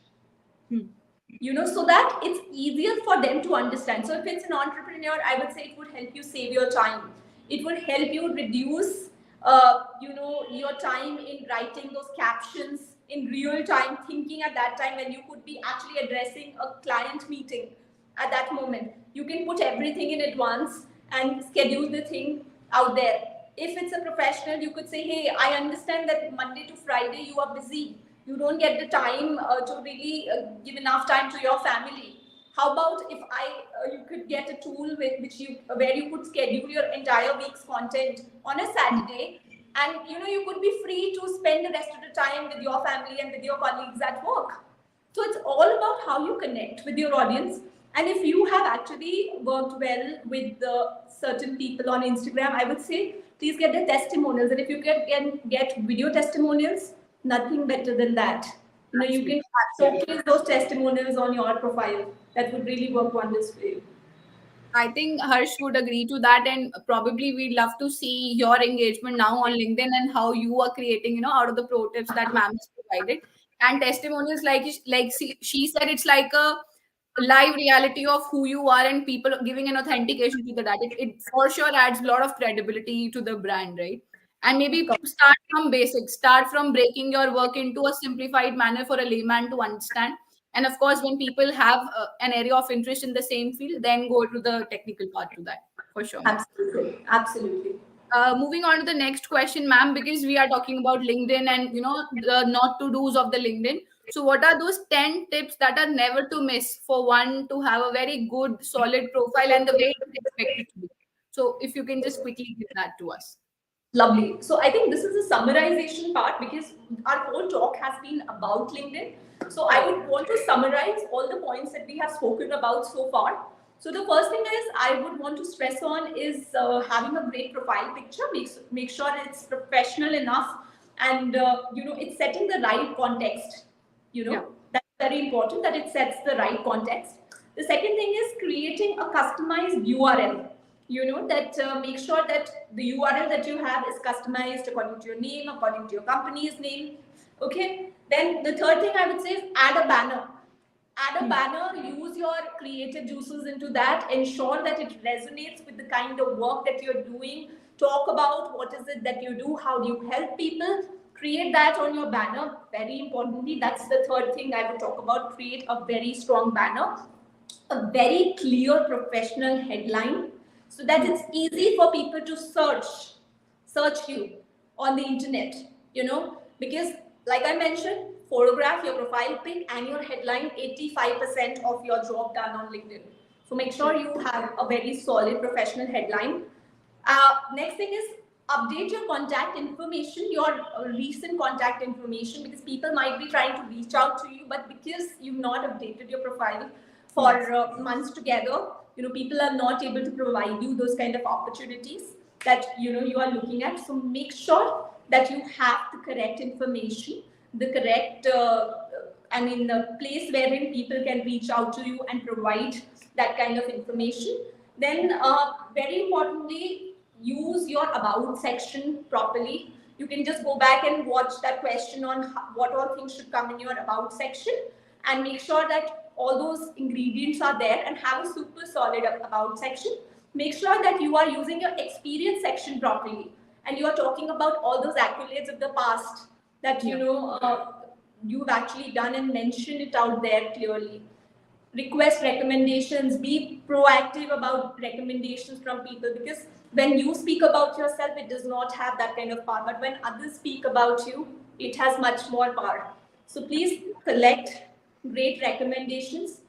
so that it's easier for them to understand. So if it's an entrepreneur, I would say it would help you save your time. It would help you reduce, your time in writing those captions in real time, thinking at that time when you could be actually addressing a client meeting at that moment. You can put everything in advance and schedule the thing out there. If it's a professional, you could say, hey, I understand that Monday to Friday you are busy. You don't get the time to really give enough time to your family. How about if you could get a tool where you could schedule your entire week's content on a Saturday, and you could be free to spend the rest of the time with your family and with your colleagues at work. So it's all about how you connect with your audience. And if you have actually worked well with certain people on Instagram, I would say please get the testimonials. And if you can get video testimonials, nothing better than that. You can showcase those testimonials on your profile. That would really work wonders for you. I think Harsh would agree to that, and probably we'd love to see your engagement now on LinkedIn and how you are creating, out of the pro tips that ma'am has provided. And testimonials, like she said, it's like a live reality of who you are, and people giving an authentication to that. It for sure adds a lot of credibility to the brand, right? And maybe start from basics, start from breaking your work into a simplified manner for a layman to understand. And of course, when people have an area of interest in the same field, then go to the technical part to that, for sure. Absolutely. Absolutely. Moving on to the next question, ma'am, because we are talking about LinkedIn and the not to do's of the LinkedIn. So, what are those 10 tips that are never to miss for one to have a very good, solid profile and the way it's expected to be? So, if you can just quickly give that to us. Lovely. So I think this is a summarization part because our whole talk has been about LinkedIn. So I would want to summarize all the points that we have spoken about so far. So the first thing is I would want to stress on is having a great profile picture. Make sure it's professional enough, and it's setting the right context. That's very important that it sets the right context. The second thing is creating a customized URL. That make sure that the URL that you have is customized according to your name, according to your company's name. Okay. Then the third thing I would say is add a banner. Use your creative juices into that. Ensure that it resonates with the kind of work that you're doing. Talk about what is it that you do, how do you help people. Create that on your banner. Very importantly, that's the third thing I would talk about. Create a very strong banner, a very clear professional headline, so that it's easy for people to search you on the internet, because like I mentioned, photograph, your profile pic and your headline, 85% of your job done on LinkedIn. So make sure you have a very solid professional headline. Next thing is update your contact information, your recent contact information, because people might be trying to reach out to you, but because you've not updated your profile for months together, people are not able to provide you those kind of opportunities that you are looking at. So make sure that you have the correct information, the correct the place wherein people can reach out to you and provide that kind of information. Then very importantly, use your about section properly. You can just go back and watch that question on what all things should come in your about section, and make sure that all those ingredients are there, and have a super solid about section. Make sure that you are using your experience section properly, and you are talking about all those accolades of the past that you've actually done, and mention it out there clearly. Request recommendations, be proactive about recommendations from people, because when you speak about yourself, it does not have that kind of power, but when others speak about you, it has much more power. So please collect great recommendations.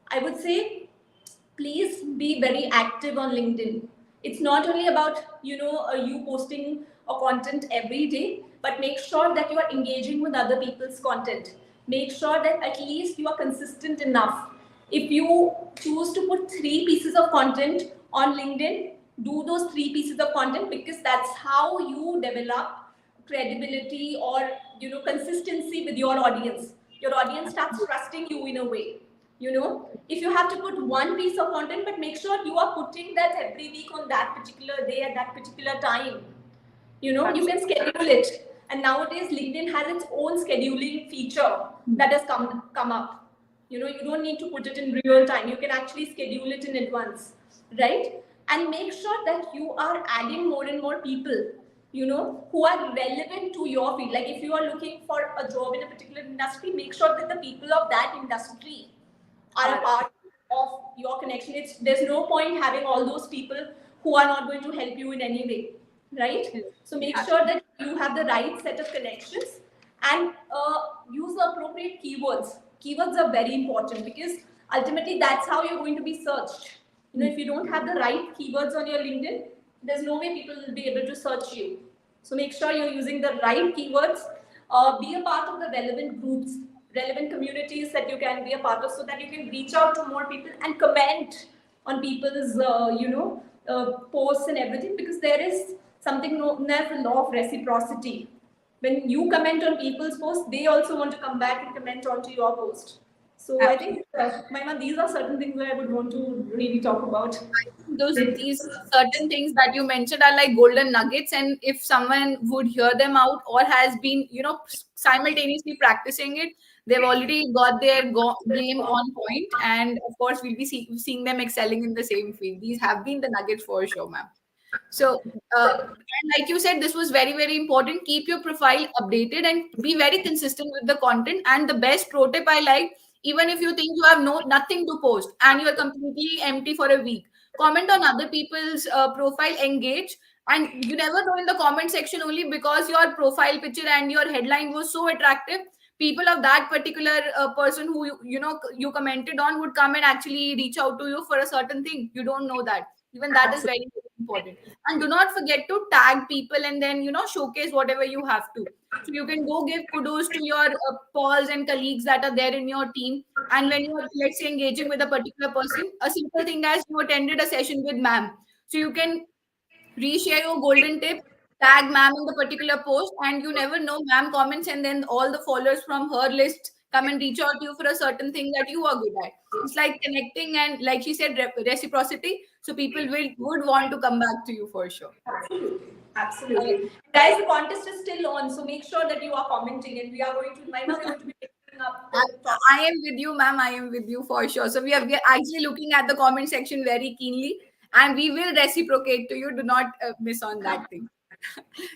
I would say please be very active on LinkedIn. It's not only about you posting a content every day, but make sure that you are engaging with other people's content. Make sure that at least you are consistent enough. If you choose to put 3 pieces of content on LinkedIn, do those 3 pieces of content, because that's how you develop credibility or consistency with your audience. Your audience starts trusting you in a way. If you have to put 1 piece of content, but make sure you are putting that every week on that particular day at that particular time. You can schedule it. And nowadays LinkedIn has its own scheduling feature that has come up. You don't need to put it in real time. You can actually schedule it in advance, right? And make sure that you are adding more and more people, who are relevant to your field. Like if you are looking for a job in a particular industry, make sure that the people of that industry are a part of your connection. There's no point having all those people who are not going to help you in any way, right? So make sure that you have the right set of connections, and use the appropriate keywords. Keywords are very important because ultimately that's how you're going to be searched. If you don't have the right keywords on your LinkedIn, there's no way people will be able to search you. So make sure you're using the right keywords. Be a part of the relevant groups, relevant communities that you can be a part of, so that you can reach out to more people and comment on people's posts and everything, because there is something known as the law of reciprocity. When you comment on people's posts, they also want to come back and comment onto your post. So I think, Maima, these are certain things that I would want to really talk about. These certain things that you mentioned are like golden nuggets, and if someone would hear them out or has been simultaneously practicing it, they've already got their game on point, and of course we'll be seeing them excelling in the same field. These have been the nuggets for sure, ma'am. So, and like you said, this was very, very important. Keep your profile updated and be very consistent with the content. And the best pro tip I like, even if you think you have nothing to post and you are completely empty for a week, comment on other people's profile, engage. And you never know, in the comment section, only because your profile picture and your headline was so attractive, people of that particular person who you commented on would come and actually reach out to you for a certain thing. You don't know that. Even that is very, very important. And do not forget to tag people, and then showcase whatever you have to. So you can go give kudos to your pals and colleagues that are there in your team. And when you are, let's say, engaging with a particular person, a simple thing as you attended a session with ma'am, so you can reshare your golden tip, tag ma'am in the particular post, and you never know, ma'am comments, and then all the followers from her list come and reach out to you for a certain thing that you are good at. It's like connecting, and like she said, reciprocity. So people would want to come back to you for sure. Absolutely. Guys, the contest is still on, so make sure that you are commenting, and we are going to, Maima, going to be picking up. I am with you, ma'am. I am with you for sure. So we are actually looking at the comment section very keenly, and we will reciprocate to you. Do not miss on that thing.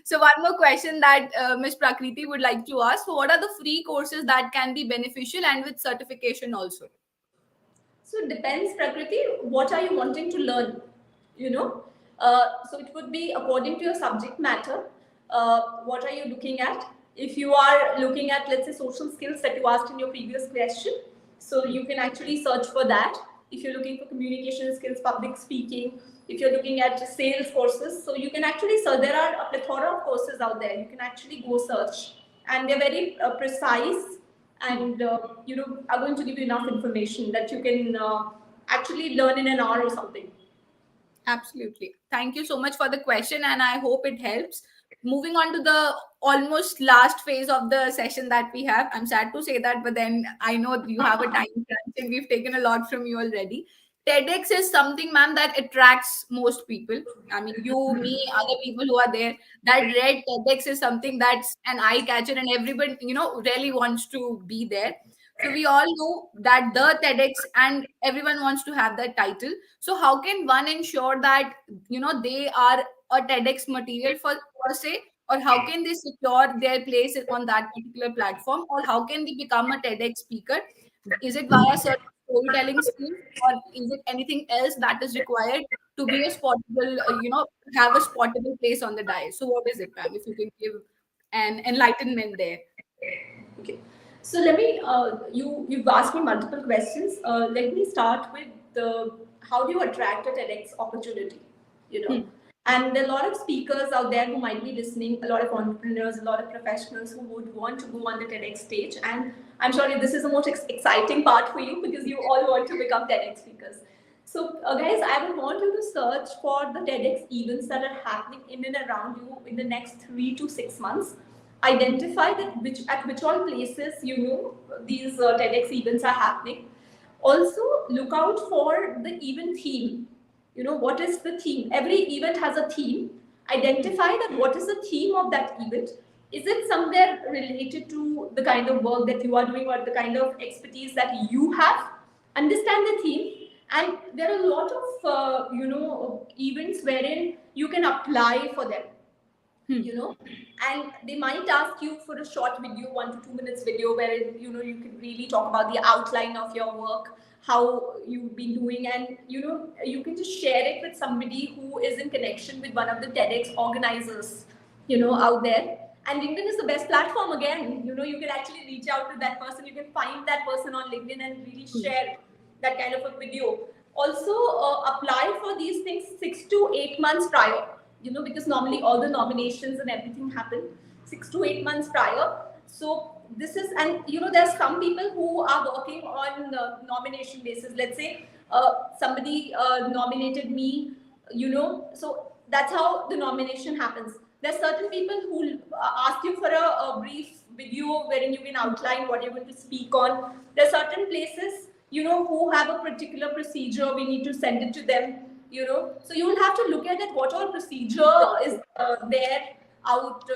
So one more question that Ms. Prakriti would like to ask: so what are the free courses that can be beneficial and with certification also? So it depends, Prakriti, what are you wanting to learn? So it would be according to your subject matter. What are you looking at? If you are looking at, let's say, social skills that you asked in your previous question, so you can actually search for that. If you're looking for communication skills, public speaking, if you're looking at sales courses, so you can actually search. There are a plethora of courses out there. You can actually go search, and they're very precise, and are going to give you enough information that you can actually learn in an hour or something. Absolutely. Thank you so much for the question, and I hope it helps. Moving on to the almost last phase of the session that we have. I'm sad to say that, but then I know you have a time crunch and we've taken a lot from you already. TEDx is something, ma'am, that attracts most people. I mean, you, me, other people who are there, that read TEDx is something that's an eye catcher, and everybody, really wants to be there. So we all know that the TEDx, and everyone wants to have that title. So how can one ensure that they are a TEDx material per se, or how can they secure their place on that particular platform, or how can they become a TEDx speaker? Is it via certain storytelling skills, or is it anything else that is required to be a spottable, have a spottable place on the dais? So what is it, ma'am? If you can give an enlightenment there. Okay. So let me, you've asked me multiple questions. Let me start with how do you attract a TEDx opportunity, And there are a lot of speakers out there who might be listening, a lot of entrepreneurs, a lot of professionals who would want to go on the TEDx stage. And I'm sure this is the most exciting part for you, because you all want to become TEDx speakers. So guys, I would want you to search for the TEDx events that are happening in and around you in the next 3 to 6 months. Identify at which all places these TEDx events are happening. Also, look out for the event theme. What is the theme? Every event has a theme. Identify that what is the theme of that event. Is it somewhere related to the kind of work that you are doing or the kind of expertise that you have? Understand the theme, and there are a lot of events wherein you can apply for them. And they might ask you for a short video, 1 to 2 minutes video, where you can really talk about the outline of your work, how you've been doing, and you can just share it with somebody who is in connection with one of the TEDx organizers out there. And LinkedIn is the best platform. Again, you can actually reach out to that person, you can find that person on LinkedIn and really share that kind of a video. Also, apply for these things 6 to 8 months prior, because normally all the nominations and everything happen 6 to 8 months prior. So this is, and there's some people who are working on nomination basis. Let's say somebody nominated me, so that's how the nomination happens. There's certain people who ask you for a brief video wherein you can outline what you're going to speak on. There's certain places, who have a particular procedure, we need to send it to them, so you will have to look at it, what all procedure is there out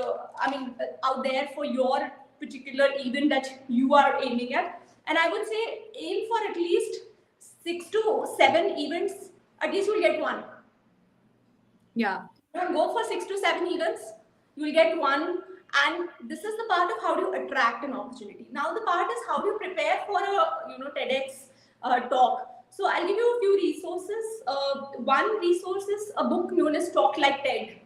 there for your particular event that you are aiming at. And I would say aim for at least 6 to 7 events, at least you'll get one. Yeah. Go for 6 to 7 events, you will get one. And this is the part of how do you attract an opportunity. Now the part is how do you prepare for a TEDx talk. So I'll give you a few resources. One resource is a book known as Talk Like TED,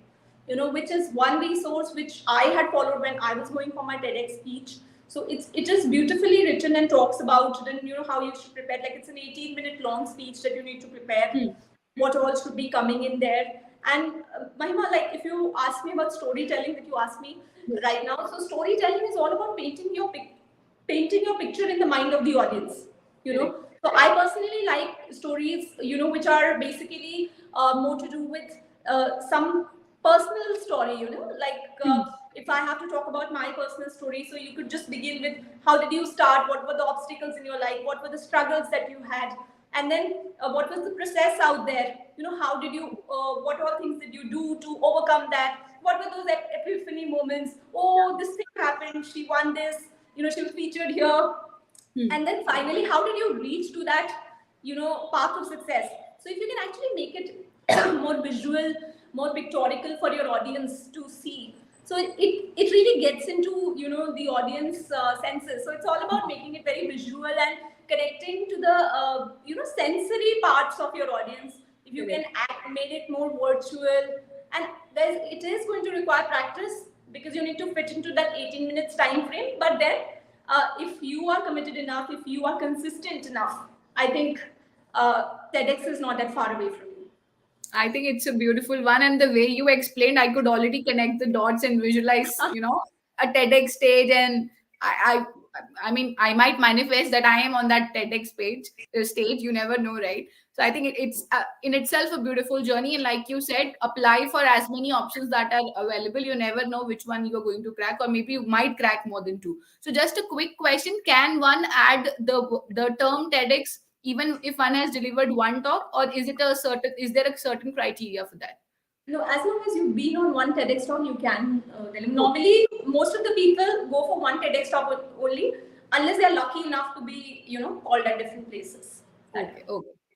which is one resource which I had followed when I was going for my TEDx speech. So it is beautifully written and talks about then how you should prepare. Like it's an 18-minute long speech that you need to prepare. What all should be coming in there. And Mahima, like if you ask me about storytelling, that you ask me right now. So storytelling is all about painting your picture in the mind of the audience. So I personally like stories, which are basically more to do with some personal story, like if I have to talk about my personal story, so you could just begin with how did you start, what were the obstacles in your life, what were the struggles that you had, and then what was the process out there, how did you, what all things did you do to overcome that, what were those epiphany moments, oh, this thing happened, she won this, she was featured here. And then finally, how did you reach to that, path of success? So if you can actually make it more visual, more pictorial for your audience to see, so it really gets into, the audience senses. So it's all about making it very visual and connecting to the, sensory parts of your audience. If you can made it more virtual, and it is going to require practice because you need to fit into that 18 minutes time frame. But then if you are committed enough, if you are consistent enough, I think TEDx is not that far away from you. I think it's a beautiful one. And the way you explained, I could already connect the dots and visualize, a TEDx stage. And I mean, I might manifest that I am on that TEDx stage. You never know, right? So I think it's in itself a beautiful journey. And like you said, apply for as many options that are available. You never know which one you're going to crack, or maybe you might crack more than two. So just a quick question: can one add the term TEDx even if one has delivered one talk, or is there a certain criteria for that? No, as long as you've been on one TEDx talk, you can. Normally, most of the people go for one TEDx talk only, unless they're lucky enough to be, called at different places. Okay.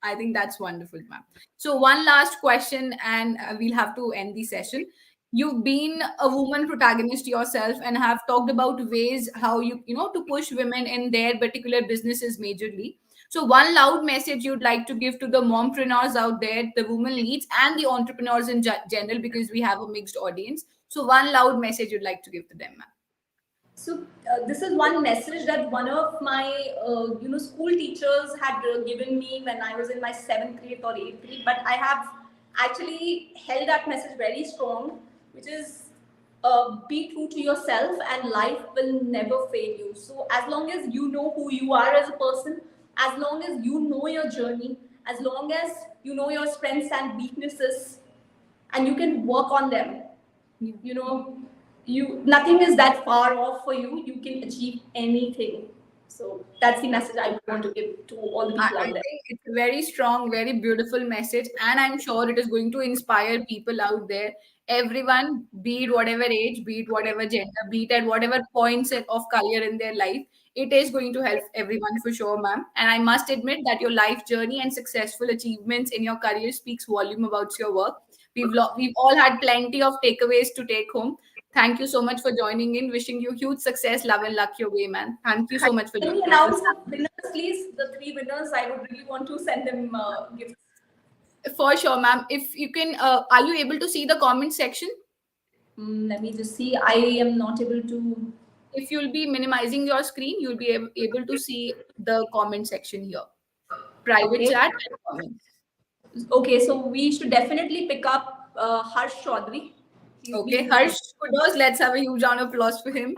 I think that's wonderful, ma'am. So one last question, and we'll have to end the session. You've been a woman protagonist yourself and have talked about ways how to push women in their particular businesses majorly. So one loud message you'd like to give to the mompreneurs out there, the women leads and the entrepreneurs in general, because we have a mixed audience. So one loud message you'd like to give to them, ma'am. So this is one message that one of my, school teachers had given me when I was in my 7th grade or 8th grade. But I have actually held that message very strong, which is be true to yourself and life will never fail you. So as long as you know who you are as a person, as long as you know your journey, as long as you know your strengths and weaknesses, and you can work on them, nothing is that far off for you. You can achieve anything. So that's the message I want to give to all the people out there. I think it's a very strong, very beautiful message, and I'm sure it is going to inspire people out there. everyone, be it whatever age, be it whatever gender, be it at whatever points of career in their life, it is going to help everyone for sure, ma'am. And I must admit that your life journey and successful achievements in your career speaks volume about your work. We've all had plenty of takeaways to take home. Thank you so much for joining in. Wishing you huge success, love, and luck your way, man. Thank you so much for Can we joining announce us. the winners, please? The three winners. I would really want to send them gifts. For sure, ma'am. If you can, are you able to see the comment section? Let me just see. I am not able to. If you'll be minimizing your screen, you'll be able to see the comment section here. Private Okay. chat and comments. Okay, so we should definitely pick up Harsh Chaudhary. Okay, Harsh kudos. Let's have a huge round of applause for him.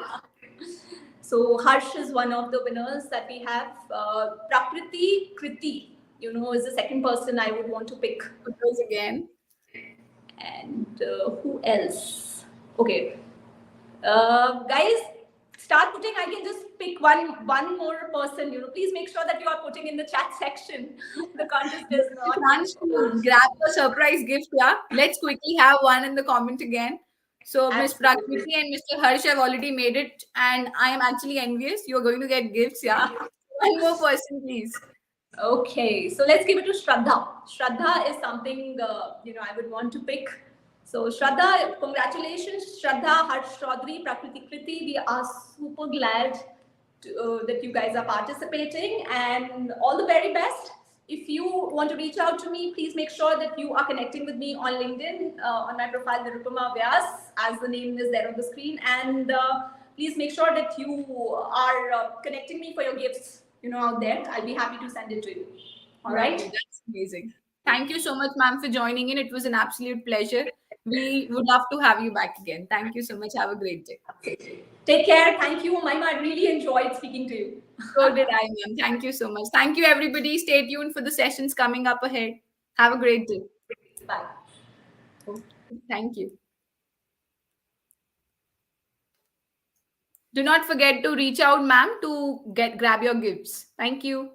So Harsh is one of the winners that we have. Prakriti Kriti, is the second person I would want to pick. Kudos again. And who else? Okay, guys, start putting. I can just pick one more person. Please make sure that you are putting in the chat section. The contest is not. Chance to grab a surprise gift. Yeah, let's quickly have one in the comment again. So Ms. Prakriti and Mr. Harsh have already made it, and I am actually envious. You're going to get gifts. Yeah, one more person, please. Okay, so let's give it to Shraddha. Shraddha is something I would want to pick. So Shraddha, congratulations, Shraddha, Harsh Chaudhary, Prakriti Kriti. We are super glad that you guys are participating, and all the very best. If you want to reach out to me, please make sure that you are connecting with me on LinkedIn, on my profile, Nirupama Vyas, as the name is there on the screen. And please make sure that you are connecting me for your gifts, out there. I'll be happy to send it to you. All right? That's amazing. Thank you so much, ma'am, for joining in. It was an absolute pleasure. We would love to have you back again. Thank you so much. Have a great day. Take care. Thank you, Maima. I really enjoyed speaking to you. So did I, ma'am. Thank you so much. Thank you, everybody. Stay tuned for the sessions coming up ahead. Have a great day. Bye. Thank you. Do not forget to reach out, ma'am, to grab your gifts. Thank you.